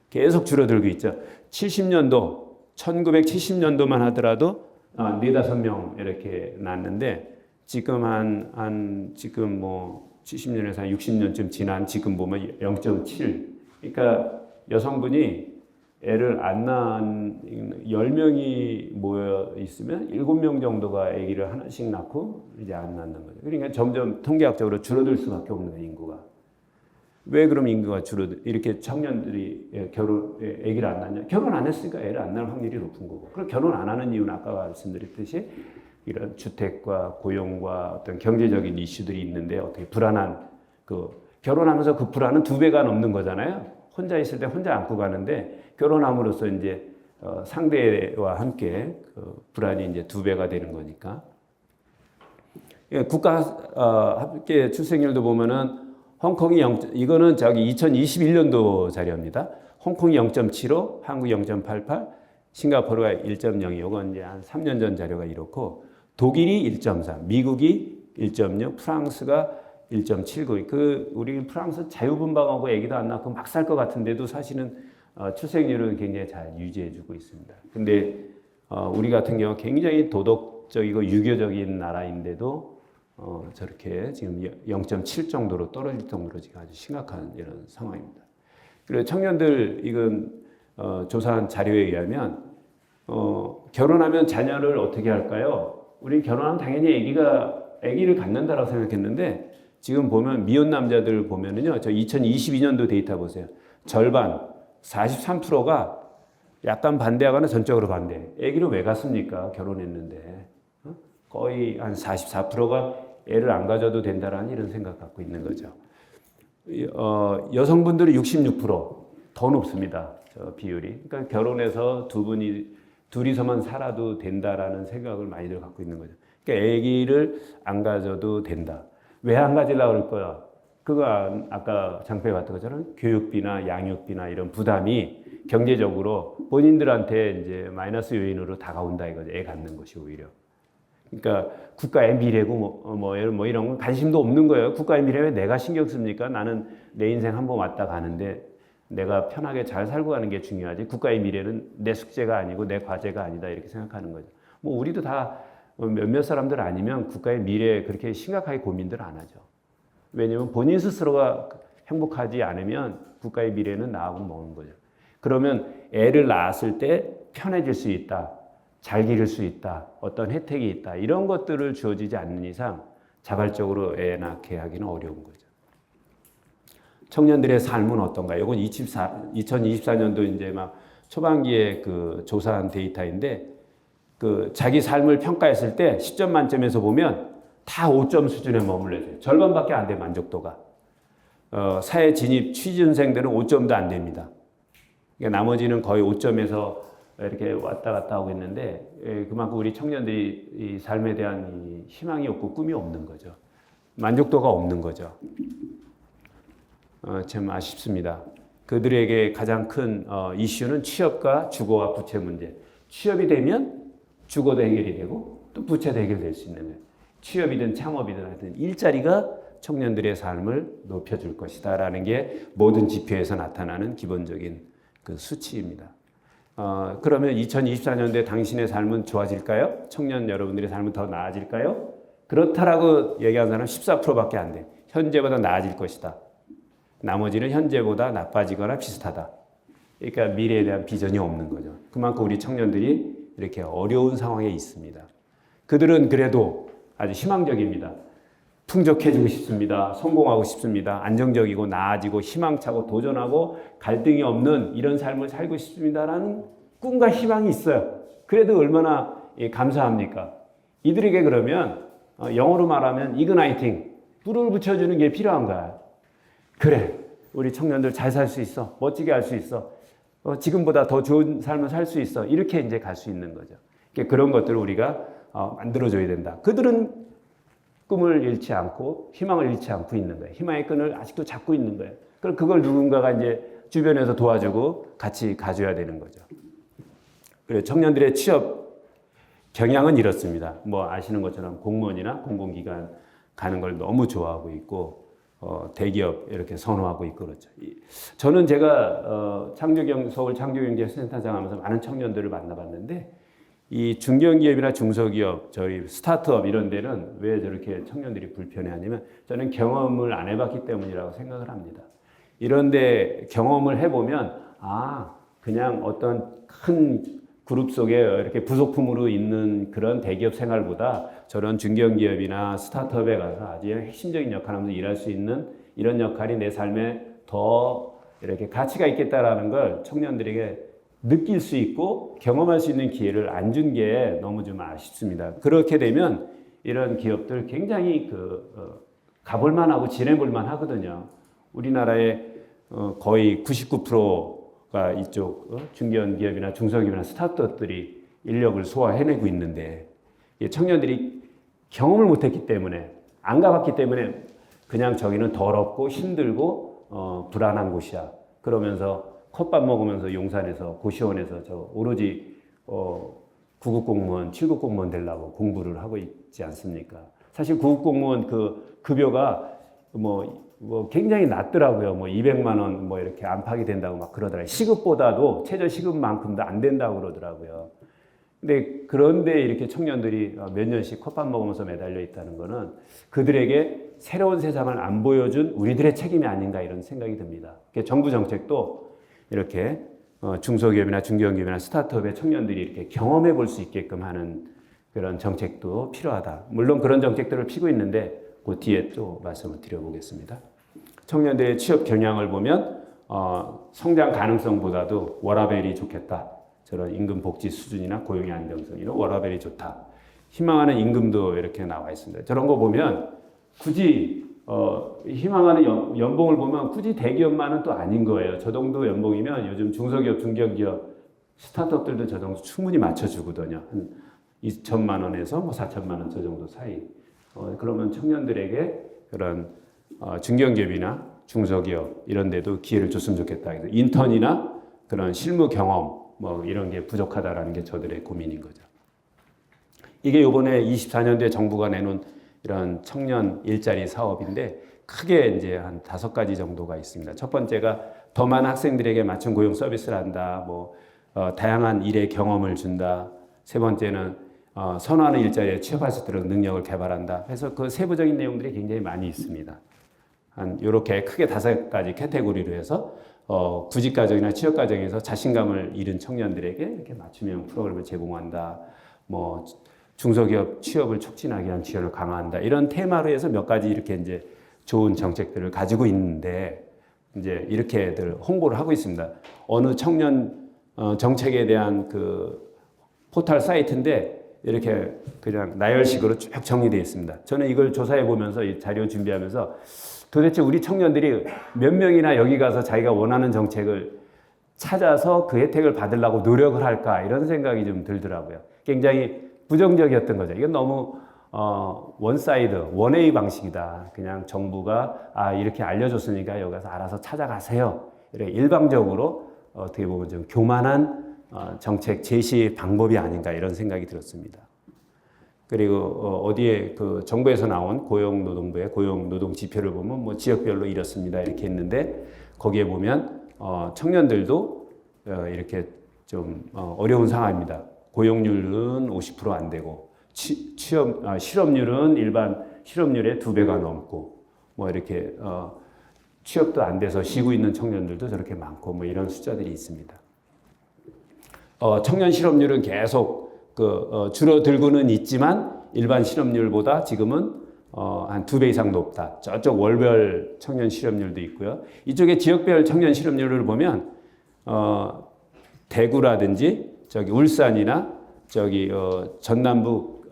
계속 줄어들고 있죠. 1970년도만 하더라도 4-5명 이렇게 낳았는데 지금 지금 뭐 70년에서 한 60년쯤 지난 지금 보면 0.7. 그러니까 여성분이 애를 안 낳은 10명이 모여 있으면 7명 정도가 아기를 하나씩 낳고 이제 안 낳는 거죠. 그러니까 점점 통계학적으로 줄어들 수밖에 없는 거예요, 인구가. 왜 그럼 인구가 이렇게 청년들이 아기를 안 낳냐? 결혼 안 했으니까 애를 안 낳을 확률이 높은 거고. 그럼 결혼 안 하는 이유는 아까 말씀드렸듯이 이런 주택과 고용과 어떤 경제적인 이슈들이 있는데 어떻게 불안한 결혼하면서 그 불안은 2배가 넘는 거잖아요. 혼자 있을 때 혼자 안고 가는데 결혼함으로써 이제 상대와 함께 불안이 이제 2배가 되는 거니까. 국가 합계 출생률도 보면은 홍콩이 이거는 2021년도 자료입니다. 홍콩이 0.75, 한국이 0.88, 싱가포르가 1.02. 이건 이제 한 3년 전 자료가 이렇고 독일이 1.3, 미국이 1.6, 프랑스가 1.79. 우리 프랑스 자유분방하고 아기도 안 낳고 막 살 것 같은데도 사실은 출생률은 굉장히 잘 유지해주고 있습니다. 근데 우리 같은 경우 굉장히 도덕적이고 유교적인 나라인데도 저렇게 지금 0.7 정도로 떨어질 정도로 지금 아주 심각한 이런 상황입니다. 그리고 청년들 이건 조사한 자료에 의하면 결혼하면 자녀를 어떻게 할까요? 우리 결혼하면 당연히 아기를 갖는다라고 생각했는데 지금 보면 미혼 남자들 보면은요, 저 2022년도 데이터 보세요. 절반 43%가 약간 반대하거나 전적으로 반대. 아기를 왜 갖습니까? 결혼했는데 거의 한 44%가 애를 안 가져도 된다라는 이런 생각 갖고 있는 거죠. 여성분들이 66%더 높습니다. 저 비율이. 그러니까 결혼해서 둘이서만 살아도 된다라는 생각을 많이들 갖고 있는 거죠. 그러니까 아기를 안 가져도 된다. 왜 안 가지려고 그럴 거야? 그거 아까 장표에 봤던 것처럼 교육비나 양육비나 이런 부담이 경제적으로 본인들한테 이제 마이너스 요인으로 다가온다 이거죠. 애 갖는 것이 오히려. 그러니까 국가의 미래고 뭐 이런 건 관심도 없는 거예요. 국가의 미래 왜 내가 신경 씁니까? 나는 내 인생 한 번 왔다 가는데 내가 편하게 잘 살고 가는 게 중요하지. 국가의 미래는 내 숙제가 아니고 내 과제가 아니다 이렇게 생각하는 거죠. 뭐 우리도 다 몇몇 사람들 아니면 국가의 미래에 그렇게 심각하게 고민들 안 하죠. 왜냐하면 본인 스스로가 행복하지 않으면 국가의 미래는 나하고 먹는 거죠. 그러면 애를 낳았을 때 편해질 수 있다. 잘 기를 수 있다. 어떤 혜택이 있다. 이런 것들을 주어지지 않는 이상 자발적으로 애 낳게 하기는 어려운 거죠. 청년들의 삶은 어떤가요? 이건 2024년도 이제 막 초반기에 조사한 데이터인데 자기 삶을 평가했을 때 10점 만점에서 보면 다 5점 수준에 머물러요. 절반밖에 안 돼, 만족도가. 사회 진입 취준생들은 5점도 안 됩니다. 그러니까 나머지는 거의 5점에서 이렇게 왔다 갔다 하고 있는데 그만큼 우리 청년들이 이 삶에 대한 이 희망이 없고 꿈이 없는 거죠. 만족도가 없는 거죠. 참 아쉽습니다. 그들에게 가장 큰 이슈는 취업과 주거와 부채 문제. 취업이 되면 주거도 해결이 되고 또 부채도 해결될 수 있는 거예요. 취업이든 창업이든 하여튼 일자리가 청년들의 삶을 높여줄 것이다라는 게 모든 지표에서 나타나는 기본적인 그 수치입니다. 그러면 2024년도에 당신의 삶은 좋아질까요? 청년 여러분들의 삶은 더 나아질까요? 그렇다라고 얘기하는 사람은 14%밖에 안 돼. 현재보다 나아질 것이다. 나머지는 현재보다 나빠지거나 비슷하다. 그러니까 미래에 대한 비전이 없는 거죠. 그만큼 우리 청년들이 이렇게 어려운 상황에 있습니다. 그들은 그래도 아주 희망적입니다. 풍족해지고 싶습니다. 성공하고 싶습니다. 안정적이고 나아지고 희망차고 도전하고 갈등이 없는 이런 삶을 살고 싶습니다라는 꿈과 희망이 있어요. 그래도 얼마나 감사합니까? 이들에게 그러면 영어로 말하면 이그나이팅, 불을 붙여주는 게 필요한 거야. 그래, 우리 청년들 잘 살 수 있어. 멋지게 할 수 있어. 지금보다 더 좋은 삶을 살 수 있어. 이렇게 이제 갈 수 있는 거죠. 그런 것들을 우리가 만들어줘야 된다. 그들은 꿈을 잃지 않고 희망을 잃지 않고 있는 거예요. 희망의 끈을 아직도 잡고 있는 거예요. 그럼 그걸 누군가가 이제 주변에서 도와주고 같이 가져야 되는 거죠. 그리고 청년들의 취업 경향은 이렇습니다. 뭐 아시는 것처럼 공무원이나 공공기관 가는 걸 너무 좋아하고 있고 대기업 이렇게 선호하고 있고 그렇죠. 저는 제가 서울 창조경제센터장 하면서 많은 청년들을 만나봤는데 이 중견기업이나 중소기업, 저희 스타트업 이런 데는 왜 저렇게 청년들이 불편해하냐면 저는 경험을 안 해봤기 때문이라고 생각을 합니다. 이런데 경험을 해보면 그냥 어떤 큰 그룹 속에 이렇게 부속품으로 있는 그런 대기업 생활보다 저런 중견기업이나 스타트업에 가서 아주 핵심적인 역할을 하면서 일할 수 있는 이런 역할이 내 삶에 더 이렇게 가치가 있겠다라는 걸 청년들에게 느낄 수 있고 경험할 수 있는 기회를 안 준 게 너무 좀 아쉽습니다. 그렇게 되면 이런 기업들 굉장히 가볼만하고 지내볼만 하거든요. 우리나라의 거의 99%가 이쪽 중견기업이나 중소기업이나 스타트업들이 인력을 소화해내고 있는데 청년들이 경험을 못했기 때문에 안 가봤기 때문에 그냥 저기는 더럽고 힘들고 불안한 곳이야. 그러면서 컵밥 먹으면서 용산에서 고시원에서 저 오로지 9급 공무원, 7급 공무원 되려고 공부를 하고 있지 않습니까? 사실 9급 공무원 그 급여가 뭐 굉장히 낮더라고요. 뭐 200만 원 뭐 이렇게 안팎이 된다고 막 그러더라고요. 시급보다도 최저 시급만큼도 안 된다고 그러더라고요. 그런데 이렇게 청년들이 몇 년씩 컵밥 먹으면서 매달려 있다는 거는 그들에게 새로운 세상을 안 보여준 우리들의 책임이 아닌가 이런 생각이 듭니다. 정부 정책도 이렇게 중소기업이나 중견기업이나 스타트업의 청년들이 이렇게 경험해 볼 수 있게끔 하는 그런 정책도 필요하다. 물론 그런 정책들을 피고 있는데 그 뒤에 또 말씀을 드려보겠습니다. 청년들의 취업 경향을 보면 성장 가능성보다도 워라밸이 좋겠다. 저런 임금 복지 수준이나 고용의 안정성 이런 워라밸이 좋다. 희망하는 임금도 이렇게 나와 있습니다. 저런 거 보면 굳이 희망하는 연봉을 보면 굳이 대기업만은 또 아닌 거예요. 저 정도 연봉이면 요즘 중소기업, 중견기업, 스타트업들도 저 정도 충분히 맞춰주거든요. 한 2천만 원에서 뭐 4천만 원 저 정도 사이. 그러면 청년들에게 그런 중견기업이나 중소기업 이런 데도 기회를 줬으면 좋겠다. 그래서 인턴이나 그런 실무 경험 뭐 이런 게 부족하다라는 게 저들의 고민인 거죠. 이게 이번에 24년도에 정부가 내놓은 이런 청년 일자리 사업인데 크게 이제 한 5가지 정도가 있습니다. 첫 번째가 더 많은 학생들에게 맞춤 고용 서비스를 한다. 다양한 일의 경험을 준다. 세 번째는 선호하는 일자리에 취업할 수 있도록 능력을 개발한다. 그래서 그 세부적인 내용들이 굉장히 많이 있습니다. 한 이렇게 크게 5가지 카테고리로 해서 구직 과정이나 취업 과정에서 자신감을 잃은 청년들에게 이렇게 맞춤형 프로그램을 제공한다. 중소기업 취업을 촉진하기 위한 지원을 강화한다. 이런 테마로 해서 몇 가지 이렇게 이제 좋은 정책들을 가지고 있는데 이제 이렇게들 홍보를 하고 있습니다. 어느 청년 정책에 대한 그 포털 사이트인데 이렇게 그냥 나열식으로 쭉 정리되어 있습니다. 저는 이걸 조사해 보면서 이 자료 준비하면서 도대체 우리 청년들이 몇 명이나 여기 가서 자기가 원하는 정책을 찾아서 그 혜택을 받으려고 노력을 할까 이런 생각이 좀 들더라고요. 굉장히 부정적이었던 거죠. 이건 너무 원사이드, 원웨이 방식이다. 그냥 정부가 이렇게 알려줬으니까 여기 가서 알아서 찾아가세요. 이렇게 일방적으로 어떻게 보면 좀 교만한 정책 제시 방법이 아닌가 이런 생각이 들었습니다. 그리고 어디에 그 정부에서 나온 고용노동부의 고용노동 지표를 보면 뭐 지역별로 이렇습니다 이렇게 했는데 거기에 보면 청년들도 이렇게 좀 어려운 상황입니다. 고용률은 50% 안 되고 실업률은 일반 실업률의 2배가 넘고 뭐 이렇게 취업도 안 돼서 쉬고 있는 청년들도 저렇게 많고 뭐 이런 숫자들이 있습니다. 청년 실업률은 계속 줄어들고는 있지만 일반 실업률보다 지금은 한 2배 이상 높다. 저쪽 월별 청년 실업률도 있고요. 이쪽에 지역별 청년 실업률을 보면 대구라든지 저기 울산이나 저기 전남북,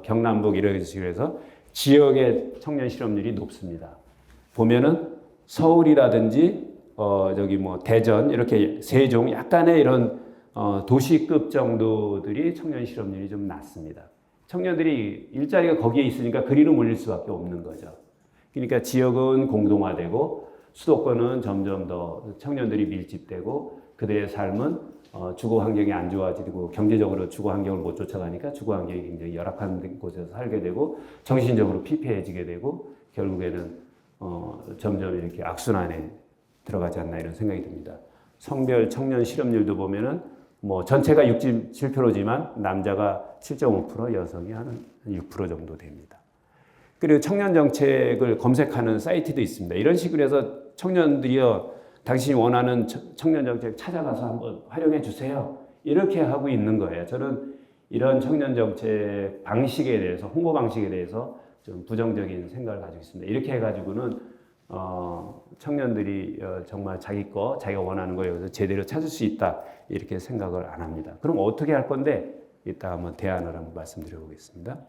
경남북 이런 식으로 해서 지역의 청년 실업률이 높습니다. 보면은 서울이라든지 저기 뭐 대전 이렇게 세종 약간의 이런 도시급 정도들이 청년 실업률이 좀 낮습니다. 청년들이 일자리가 거기에 있으니까 그리로 몰릴 수밖에 없는 거죠. 그러니까 지역은 공동화되고 수도권은 점점 더 청년들이 밀집되고 그들의 삶은 주거 환경이 안 좋아지고 경제적으로 주거 환경을 못 쫓아가니까 주거 환경이 굉장히 열악한 곳에서 살게 되고 정신적으로 피폐해지게 되고 결국에는 점점 이렇게 악순환에 들어가지 않나 이런 생각이 듭니다. 성별 청년 실업률도 보면은 뭐 전체가 67%지만 남자가 7.5%, 여성이 한 6% 정도 됩니다. 그리고 청년 정책을 검색하는 사이트도 있습니다. 이런 식으로 해서 청년들이요, 당신이 원하는 청년 정책 찾아가서 한번 활용해 주세요. 이렇게 하고 있는 거예요. 저는 이런 청년 정책 방식에 대해서, 홍보 방식에 대해서 좀 부정적인 생각을 가지고 있습니다. 이렇게 해가지고는 청년들이 정말 자기가 원하는 거 여기서 제대로 찾을 수 있다 이렇게 생각을 안 합니다. 그럼 어떻게 할 건데 이따 한번 대안을 한번 말씀드려 보겠습니다.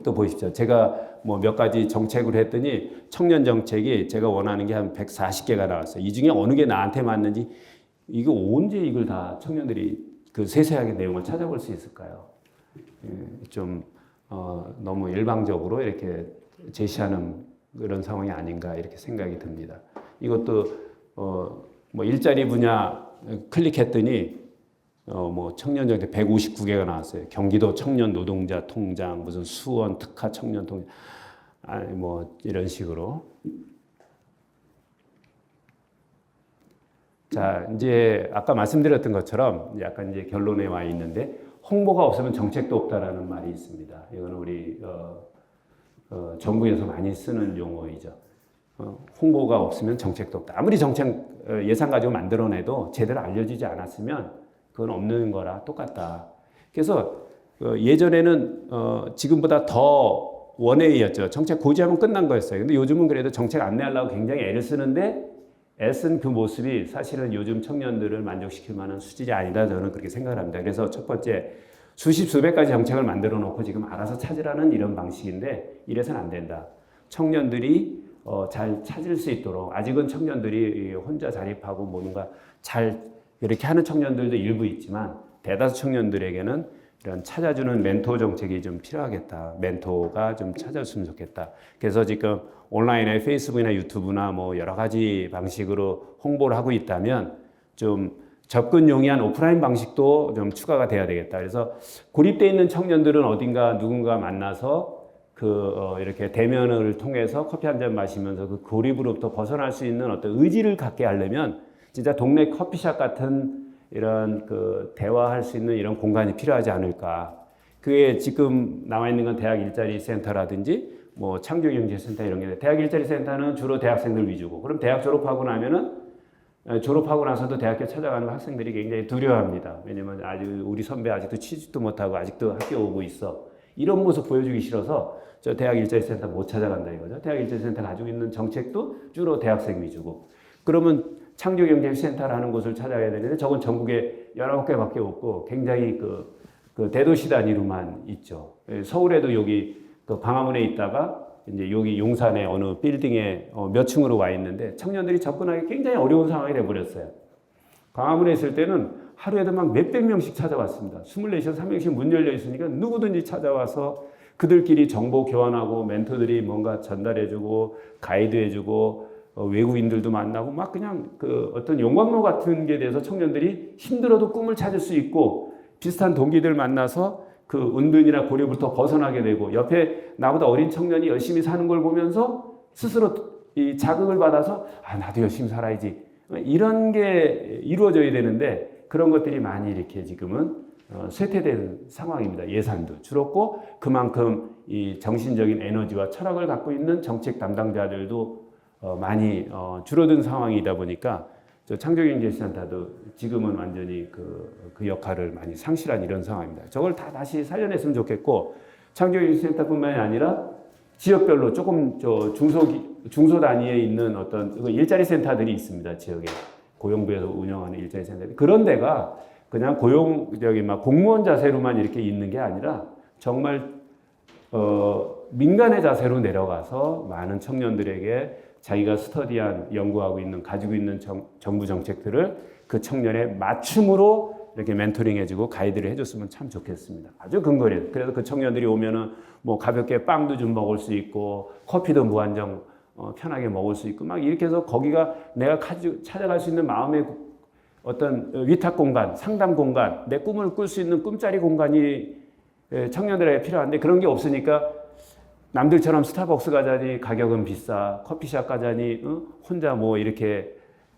또 보십시오. 제가 뭐 몇 가지 정책을 했더니 청년 정책이 제가 원하는 게 한 140개가 나왔어요. 이 중에 어느 게 나한테 맞는지 이거 언제 이걸 다 청년들이 그 세세하게 내용을 찾아볼 수 있을까요? 좀 너무 일방적으로 이렇게 제시하는 그런 상황이 아닌가 이렇게 생각이 듭니다. 이것도 뭐 일자리 분야 클릭했더니 뭐 청년 정책 159개가 나왔어요. 경기도 청년 노동자 통장, 무슨 수원 특화 청년 통장, 아니 뭐 이런 식으로. 자, 이제 아까 말씀드렸던 것처럼 약간 이제 결론에 와 있는데 홍보가 없으면 정책도 없다라는 말이 있습니다. 이거는 우리 정부에서 많이 쓰는 용어이죠. 홍보가 없으면 정책도 없다. 아무리 정책 예산 가지고 만들어내도 제대로 알려지지 않았으면 그건 없는 거라 똑같다. 그래서 예전에는 지금보다 더 원웨이였죠. 정책 고지하면 끝난 거였어요. 근데 요즘은 그래도 정책 안내하려고 굉장히 애를 쓰는데 애쓴 그 모습이 사실은 요즘 청년들을 만족시킬 만한 수준이 아니다. 저는 그렇게 생각을 합니다. 그래서 첫 번째 수십 수백 가지 정책을 만들어 놓고 지금 알아서 찾으라는 이런 방식인데 이래서는 안 된다. 청년들이 잘 찾을 수 있도록 아직은 청년들이 혼자 자립하고 뭔가 잘 이렇게 하는 청년들도 일부 있지만 대다수 청년들에게는 이런 찾아주는 멘토 정책이 좀 필요하겠다. 멘토가 좀 찾아줬으면 좋겠다. 그래서 지금 온라인에 페이스북이나 유튜브나 뭐 여러 가지 방식으로 홍보를 하고 있다면 좀 접근 용이한 오프라인 방식도 좀 추가가 돼야 되겠다. 그래서 고립되어 있는 청년들은 어딘가 누군가 만나서 이렇게 대면을 통해서 커피 한 잔 마시면서 그 고립으로부터 벗어날 수 있는 어떤 의지를 갖게 하려면 진짜 동네 커피숍 같은 이런 대화할 수 있는 이런 공간이 필요하지 않을까. 그게 지금 나와 있는 건 대학 일자리 센터라든지 뭐 창조경제센터 이런 게 대학 일자리 센터는 주로 대학생들 위주고 그럼 대학 졸업하고 나서도 대학교 찾아가는 학생들이 굉장히 두려워합니다. 왜냐면 아주 우리 선배 아직도 취직도 못하고 아직도 학교 오고 있어. 이런 모습 보여주기 싫어서 저 대학 일자리 센터 못 찾아간다 이거죠. 대학 일자리 센터 가지고 있는 정책도 주로 대학생 위주고. 그러면 창조경제센터라는 곳을 찾아가야 되는데 저건 전국에 19개밖에 없고 굉장히 그 대도시 단위로만 있죠. 서울에도 여기 광화문에 있다가 이제 여기 용산의 어느 빌딩에 몇 층으로 와 있는데 청년들이 접근하기 굉장히 어려운 상황이 돼버렸어요. 광화문에 있을 때는 하루에도 막 몇백 명씩 찾아왔습니다. 24시간 300씩 문 열려 있으니까 누구든지 찾아와서 그들끼리 정보 교환하고 멘토들이 뭔가 전달해주고 가이드해주고 외국인들도 만나고 막 그냥 어떤 용광로 같은 게 돼서 청년들이 힘들어도 꿈을 찾을 수 있고 비슷한 동기들 만나서 은둔이나 고립부터 벗어나게 되고 옆에 나보다 어린 청년이 열심히 사는 걸 보면서 스스로 이 자극을 받아서 나도 열심히 살아야지 이런 게 이루어져야 되는데 그런 것들이 많이 이렇게 지금은 쇠퇴된 상황입니다. 예산도 줄었고 그만큼 이 정신적인 에너지와 철학을 갖고 있는 정책 담당자들도 많이 줄어든 상황이다 보니까 저 창조경제센터도 지금은 완전히 그 역할을 많이 상실한 이런 상황입니다. 저걸 다 다시 살려냈으면 좋겠고, 창조경제센터뿐만이 아니라 지역별로 조금 저 중소 단위에 있는 어떤 일자리 센터들이 있습니다. 지역에 고용부에서 운영하는 일자리 센터. 그런 데가 그냥 막 공무원 자세로만 이렇게 있는 게 아니라 정말 민간의 자세로 내려가서 많은 청년들에게 자기가 스터디한, 연구하고 있는, 가지고 있는 정부 정책들을 그 청년의 맞춤으로 이렇게 멘토링 해주고 가이드를 해줬으면 참 좋겠습니다. 아주 근거리에요. 그래서 그 청년들이 오면은 뭐 가볍게 빵도 좀 먹을 수 있고, 커피도 무한정 편하게 먹을 수 있고, 막 이렇게 해서 거기가 내가 찾아갈 수 있는 마음의 어떤 위탁 공간, 상담 공간, 내 꿈을 꿀 수 있는 꿈자리 공간이 청년들에게 필요한데, 그런 게 없으니까 남들처럼 스타벅스 가자니 가격은 비싸, 커피숍 가자니 혼자 뭐 이렇게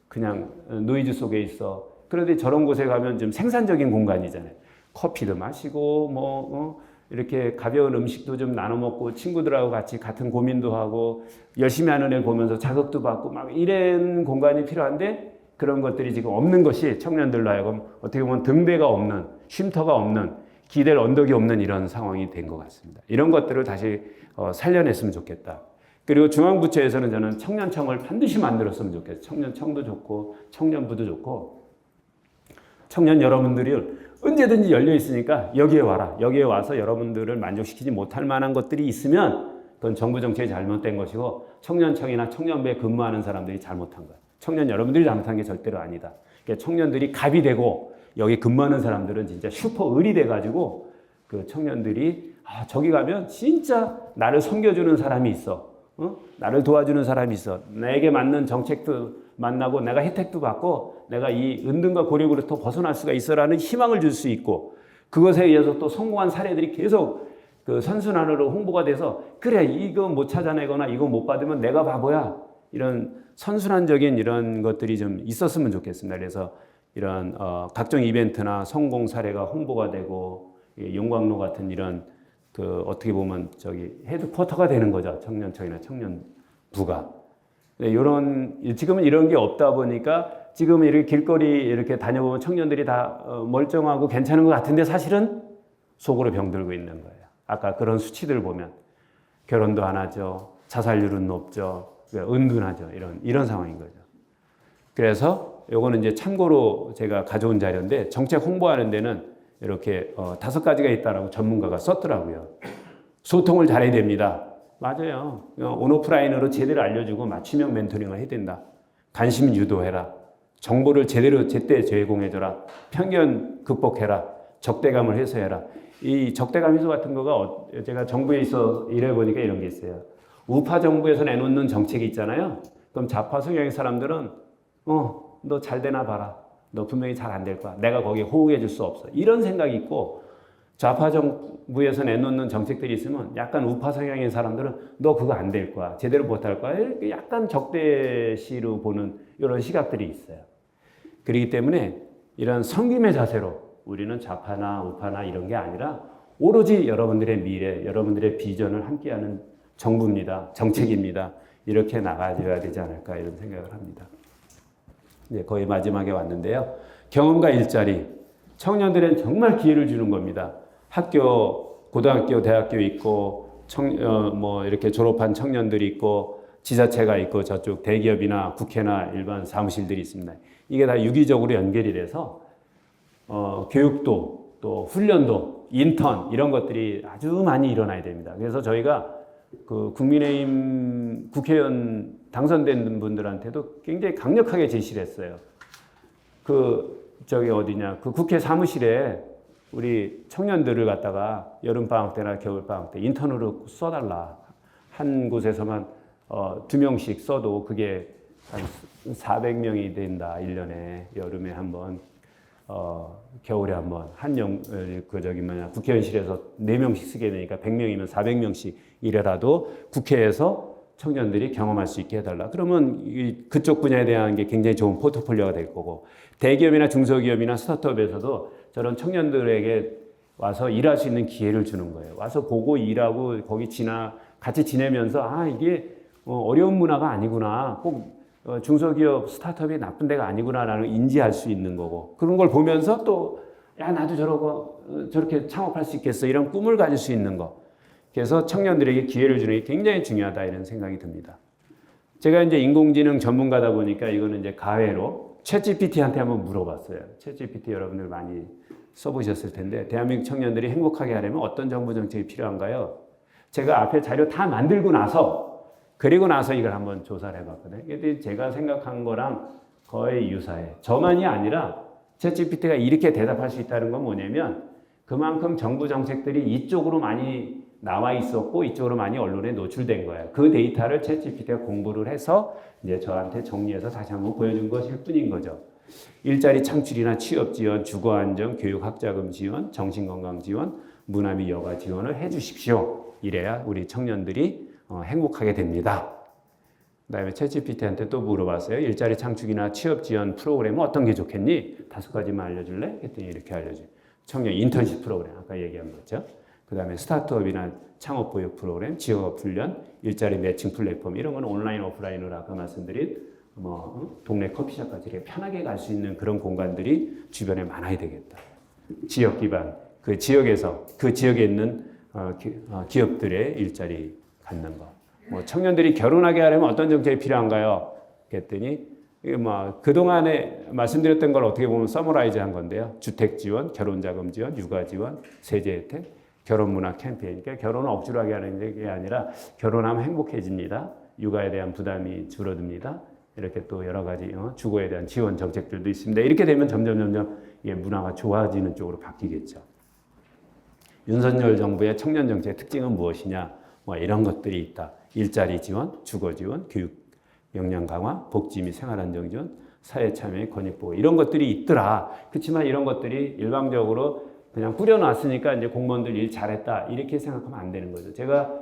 그냥 노이즈 속에 있어. 그런데 저런 곳에 가면 좀 생산적인 공간이잖아요. 커피도 마시고 이렇게 가벼운 음식도 좀 나눠 먹고, 친구들하고 같이 같은 고민도 하고, 열심히 하는 애 보면서 자극도 받고, 막 이런 공간이 필요한데, 그런 것들이 지금 없는 것이 청년들로 하여금 어떻게 보면 등대가 없는, 쉼터가 없는, 기댈 언덕이 없는 이런 상황이 된 것 같습니다. 이런 것들을 다시 살려냈으면 좋겠다. 그리고 중앙부처에서는 저는 청년청을 반드시 만들었으면 좋겠어요. 청년청도 좋고 청년부도 좋고, 청년 여러분들이 언제든지 열려 있으니까 여기에 와라. 여기에 와서 여러분들을 만족시키지 못할 만한 것들이 있으면 그건 정부 정책이 잘못된 것이고, 청년청이나 청년부에 근무하는 사람들이 잘못한 거예요. 청년 여러분들이 잘못한 게 절대로 아니다. 그러니까 청년들이 갑이 되고, 여기 근무하는 사람들은 진짜 슈퍼 을이 돼가지고, 그 청년들이 저기 가면 진짜 나를 섬겨주는 사람이 있어. 나를 도와주는 사람이 있어. 내게 맞는 정책도 만나고, 내가 혜택도 받고, 내가 이 은둔과 고립으로부터 벗어날 수가 있어라는 희망을 줄 수 있고, 그것에 의해서 또 성공한 사례들이 계속 그 선순환으로 홍보가 돼서, 그래 이거 못 찾아내거나 이거 못 받으면 내가 바보야, 이런 선순환적인 이런 것들이 좀 있었으면 좋겠습니다. 그래서 이런 각종 이벤트나 성공 사례가 홍보가 되고, 용광로 같은 이런 그 어떻게 보면 저기 헤드쿼터가 되는 거죠. 청년청이나 청년부가. 지금은 이런 게 없다 보니까, 지금 이렇게 길거리 이렇게 다녀보면 청년들이 다 멀쩡하고 괜찮은 것 같은데, 사실은 속으로 병들고 있는 거예요. 아까 그런 수치들 보면 결혼도 안 하죠. 자살률은 높죠. 은둔하죠. 이런 상황인 거죠. 그래서 요거는 이제 참고로 제가 가져온 자료인데, 정책 홍보하는 데는 이렇게 5가지가 있다라고 전문가가 썼더라고요. 소통을 잘해야 됩니다. 맞아요. 온오프라인으로 제대로 알려주고 맞춤형 멘토링을 해야 된다. 관심 유도해라. 정보를 제때 제공해줘라. 편견 극복해라. 적대감을 해소해라. 이 적대감 해소 같은 거가 제가 정부에 있어 일해보니까 이런 게 있어요. 우파 정부에서 내놓는 정책이 있잖아요. 그럼 좌파 성향의 사람들은 너 잘 되나 봐라. 너 분명히 잘 안 될 거야. 내가 거기에 호응해 줄 수 없어. 이런 생각이 있고, 좌파 정부에서 내놓는 정책들이 있으면 약간 우파 성향의 사람들은 너 그거 안 될 거야. 제대로 못할 거야. 이렇게 약간 적대시로 보는 이런 시각들이 있어요. 그렇기 때문에 이런 섬김의 자세로 우리는 좌파나 우파나 이런 게 아니라 오로지 여러분들의 미래, 여러분들의 비전을 함께하는 정부입니다. 정책입니다. 이렇게 나가줘야 되지 않을까 이런 생각을 합니다. 이제 거의 마지막에 왔는데요. 경험과 일자리. 청년들은 정말 기회를 주는 겁니다. 학교, 고등학교, 대학교 있고, 이렇게 졸업한 청년들이 있고, 지자체가 있고, 저쪽 대기업이나 국회나 일반 사무실들이 있습니다. 이게 다 유기적으로 연결이 돼서, 교육도, 또 훈련도, 인턴, 이런 것들이 아주 많이 일어나야 됩니다. 그래서 저희가 그 국민의힘 국회의원 당선된 분들한테도 굉장히 강력하게 제시를 했어요. 그 국회 사무실에 우리 청년들을 갖다가 여름방학 때나 겨울방학 때 인턴으로 써달라. 한 곳에서만 2명씩 써도 그게 한 400명이 된다. 1년에 여름에 한 번, 겨울에 한 번, 국회의원실에서 4명씩 쓰게 되니까 100명이면 400명씩 이래라도 국회에서 청년들이 경험할 수 있게 해달라. 그러면 그쪽 분야에 대한 게 굉장히 좋은 포트폴리오가 될 거고, 대기업이나 중소기업이나 스타트업에서도 저런 청년들에게 와서 일할 수 있는 기회를 주는 거예요. 와서 보고 일하고 거기 같이 지내면서 이게 어려운 문화가 아니구나. 꼭 중소기업 스타트업이 나쁜 데가 아니구나라는 걸 인지할 수 있는 거고 그런 걸 보면서 또 야 나도 저렇게 창업할 수 있겠어 이런 꿈을 가질 수 있는 거. 그래서 청년들에게 기회를 주는 게 굉장히 중요하다 이런 생각이 듭니다. 제가 이제 인공지능 전문가다 보니까 이거는 이제 가외로 챗GPT한테 한번 물어봤어요. 챗GPT 여러분들 많이 써보셨을 텐데 대한민국 청년들이 행복하게 하려면 어떤 정부 정책이 필요한가요? 제가 앞에 자료 다 만들고 나서 그리고 나서 이걸 한번 조사를 해봤거든요. 근데 제가 생각한 거랑 거의 유사해. 저만이 아니라 챗GPT가 이렇게 대답할 수 있다는 건 뭐냐면 그만큼 정부 정책들이 이쪽으로 많이 나와 있었고 이쪽으로 많이 언론에 노출된 거예요. 그 데이터를 챗GPT가 공부를 해서 이제 저한테 정리해서 다시 한번 보여준 것일 뿐인 거죠. 일자리 창출이나 취업 지원, 주거 안정, 교육 학자금 지원, 정신건강 지원, 문화 및 여가 지원을 해 주십시오. 이래야 우리 청년들이 행복하게 됩니다. 그다음에 챗GPT한테 또 물어봤어요. 일자리 창출이나 취업 지원 프로그램은 어떤 게 좋겠니? 5가지만 알려줄래? 했더니 이렇게 알려줘요. 청년 인턴십 프로그램 아까 얘기한 거죠. 그다음에 스타트업이나 창업 보육 프로그램, 지역 훈련, 일자리 매칭 플랫폼 이런 건 온라인 오프라인으로 아까 말씀드린 동네 커피숍까지 이렇게 편하게 갈 수 있는 그런 공간들이 주변에 많아야 되겠다. 지역 기반 그 지역에서 그 지역에 있는 기업들의 일자리 갖는 거. 청년들이 결혼하게 하려면 어떤 정책이 필요한가요? 그랬더니 그동안에 말씀드렸던 걸 어떻게 보면 서머라이즈 한 건데요. 주택 지원, 결혼 자금 지원, 육아 지원, 세제 혜택, 결혼 문화 캠페인. 그러니까 결혼을 억지로 하게 하는 게 아니라 결혼하면 행복해집니다. 육아에 대한 부담이 줄어듭니다. 이렇게 또 여러 가지 주거에 대한 지원 정책들도 있습니다. 이렇게 되면 점점 문화가 좋아지는 쪽으로 바뀌겠죠. 윤석열 정부의 청년 정책의 특징은 무엇이냐? 이런 것들이 있다. 일자리 지원, 주거 지원, 교육 역량 강화, 복지 및 생활 안정 지원, 사회 참여의 권익 보호 이런 것들이 있더라. 그렇지만 이런 것들이 일방적으로 그냥 뿌려놨으니까 이제 공무원들 일 잘했다 이렇게 생각하면 안 되는 거죠. 제가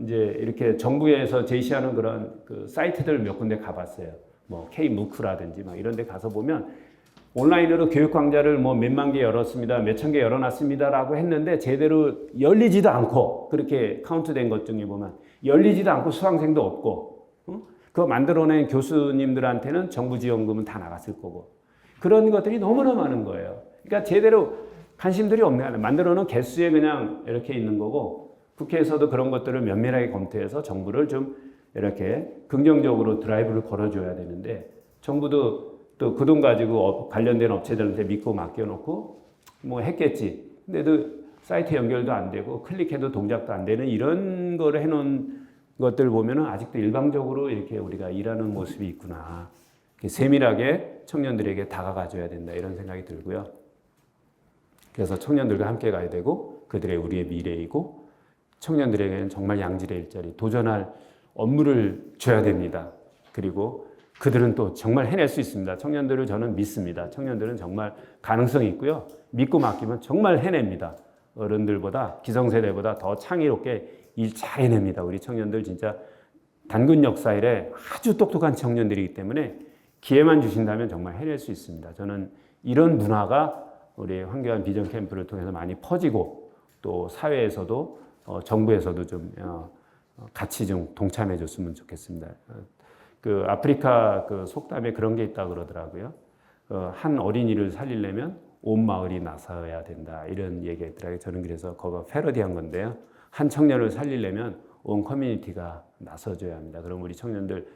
이제 이렇게 정부에서 제시하는 그런 사이트들 몇 군데 가봤어요. K무크라든지 이런 데 가서 보면 온라인으로 교육 강좌를 몇만 개 열었습니다. 몇천 개 열어놨습니다라고 했는데 제대로 열리지도 않고 그렇게 카운트된 것 중에 보면 열리지도 않고 수강생도 없고 그거 만들어낸 교수님들한테는 정부 지원금은 다 나갔을 거고 그런 것들이 너무나 많은 거예요. 그러니까 제대로 관심들이 없는 거예요. 만들어놓은 개수에 그냥 이렇게 있는 거고 국회에서도 그런 것들을 면밀하게 검토해서 정부를 좀 이렇게 긍정적으로 드라이브를 걸어줘야 되는데 정부도 또 그 돈 가지고 관련된 업체들한테 믿고 맡겨놓고 했겠지. 근데도 사이트 연결도 안 되고 클릭해도 동작도 안 되는 이런 거를 해놓은 것들 보면은 아직도 일방적으로 이렇게 우리가 일하는 모습이 있구나. 세밀하게 청년들에게 다가가줘야 된다 이런 생각이 들고요. 그래서 청년들과 함께 가야 되고 그들의 우리의 미래이고 청년들에게는 정말 양질의 일자리 도전할 업무를 줘야 됩니다. 그리고 그들은 또 정말 해낼 수 있습니다. 청년들을 저는 믿습니다. 청년들은 정말 가능성이 있고요. 믿고 맡기면 정말 해냅니다. 어른들보다 기성세대보다 더 창의롭게 일 잘 해냅니다. 우리 청년들 진짜 단군 역사 이래 아주 똑똑한 청년들이기 때문에 기회만 주신다면 정말 해낼 수 있습니다. 저는 이런 문화가 우리 황교안 비전 캠프를 통해서 많이 퍼지고 또 사회에서도 정부에서도 좀 같이 좀 동참해 줬으면 좋겠습니다. 아프리카 속담에 그런 게 있다 그러더라고요. 한 어린이를 살리려면 온 마을이 나서야 된다 이런 얘기가 있더라고요. 저는 그래서 그거 패러디한 건데요. 한 청년을 살리려면 온 커뮤니티가 나서줘야 합니다. 그럼 우리 청년들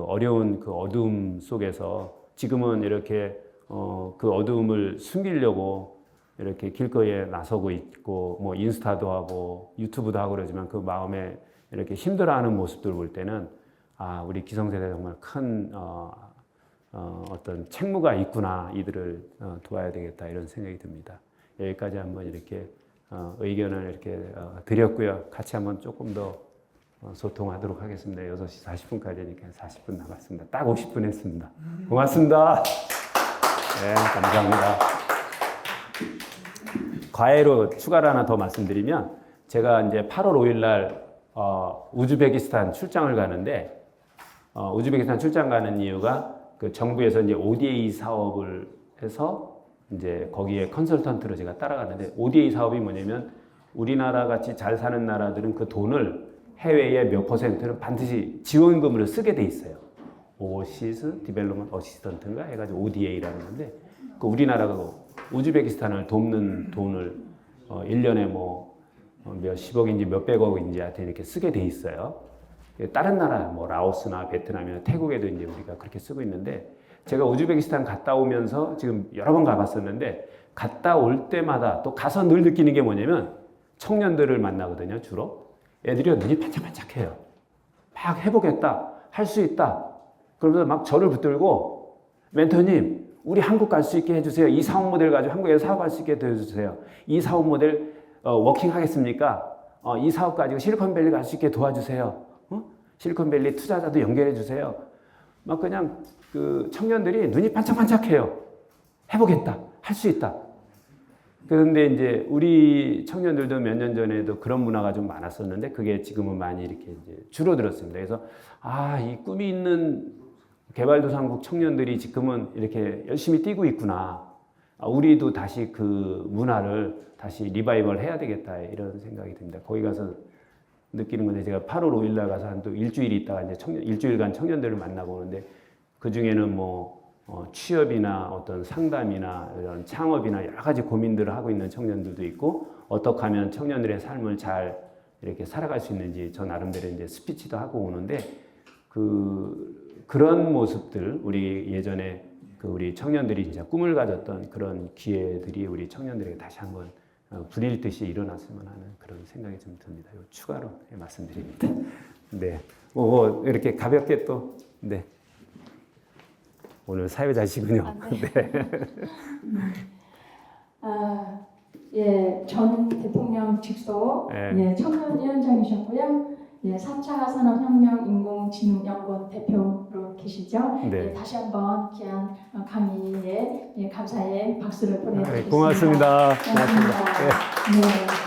어려운 어두움 속에서 지금은 이렇게 그 어두움을 숨기려고 이렇게 길거리에 나서고 있고 인스타도 하고 유튜브도 하고 그러지만 그 마음에 이렇게 힘들어하는 모습들 볼 때는 우리 기성세대 정말 큰 어떤 책무가 있구나. 이들을 도와야 되겠다 이런 생각이 듭니다. 여기까지 한번 이렇게 의견을 이렇게 드렸고요. 같이 한번 조금 더 소통하도록 하겠습니다. 6시 40분까지니까 40분 남았습니다. 딱 50분 했습니다. 고맙습니다. 네, 감사합니다. 과외로 추가로 하나 더 말씀드리면 제가 이제 8월 5일 날 우즈베키스탄 출장을 가는데 우즈베키스탄 출장 가는 이유가 정부에서 이제 ODA 사업을 해서 이제 거기에 컨설턴트로 제가 따라가는데 ODA 사업이 뭐냐면 우리나라 같이 잘 사는 나라들은 그 돈을 해외의 몇 퍼센트는 반드시 지원금으로 쓰게 돼 있어요. 오시스 디벨롭먼트 어시스턴트인가 해가지고 ODA라는 건데 그 우리나라가 우즈베키스탄을 돕는 돈을 1년에 뭐 몇십억인지 몇백억인지 하여튼 이렇게 쓰게 돼 있어요. 다른 나라 뭐 라오스나 베트남이나 태국에도 이제 우리가 그렇게 쓰고 있는데 제가 우즈베키스탄 갔다 오면서 지금 여러 번 가봤었는데 갔다 올 때마다 또 가서 늘 느끼는 게 뭐냐면 청년들을 만나거든요. 주로 애들이 눈이 반짝반짝해요. 막 해보겠다, 할 수 있다. 그러면서 막 저를 붙들고 멘토님 우리 한국 갈 수 있게 해주세요. 이 사업 모델 가지고 한국에서 사업할 수 있게 해주세요. 이 사업 모델 워킹 하겠습니까? 이 사업 가지고 실리콘밸리 갈 수 있게 도와주세요. 실리콘밸리 투자자도 연결해 주세요. 막 그냥 그 청년들이 눈이 반짝반짝해요. 해보겠다, 할 수 있다. 그런데 이제 우리 청년들도 몇 년 전에도 그런 문화가 좀 많았었는데 그게 지금은 많이 이렇게 이제 줄어들었습니다. 그래서 이 꿈이 있는 개발도상국 청년들이 지금은 이렇게 열심히 뛰고 있구나. 우리도 다시 그 문화를 다시 리바이벌 해야 되겠다 이런 생각이 듭니다. 거기 가서 느끼는 건데 제가 8월 5일 날 가서 한 또 일주일 있다가 이제 일주일간 청년들을 만나고 오는데 그 중에는 뭐 취업이나 어떤 상담이나 이런 창업이나 여러 가지 고민들을 하고 있는 청년들도 있고 어떻게 하면 청년들의 삶을 잘 이렇게 살아갈 수 있는지 저 나름대로 이제 스피치도 하고 오는데 그런 모습들 우리 예전에 우리 청년들이 진짜 꿈을 가졌던 그런 기회들이 우리 청년들에게 다시 한번 불일듯이 일어났으면 하는 그런 생각이 좀 듭니다. 요 추가로 말씀드립니다. 네, 이렇게 가볍게 또 네. 오늘 사회자시군요. 네. 예, 전 대통령 직속 네. 청년위원장이셨고요. 4차 산업혁명 인공지능연구원 대표로 계시죠. 네. 다시 한번 귀한 강의에 감사의 박수를 보내드리겠습니다. 고맙습니다. 고맙습니다. 네.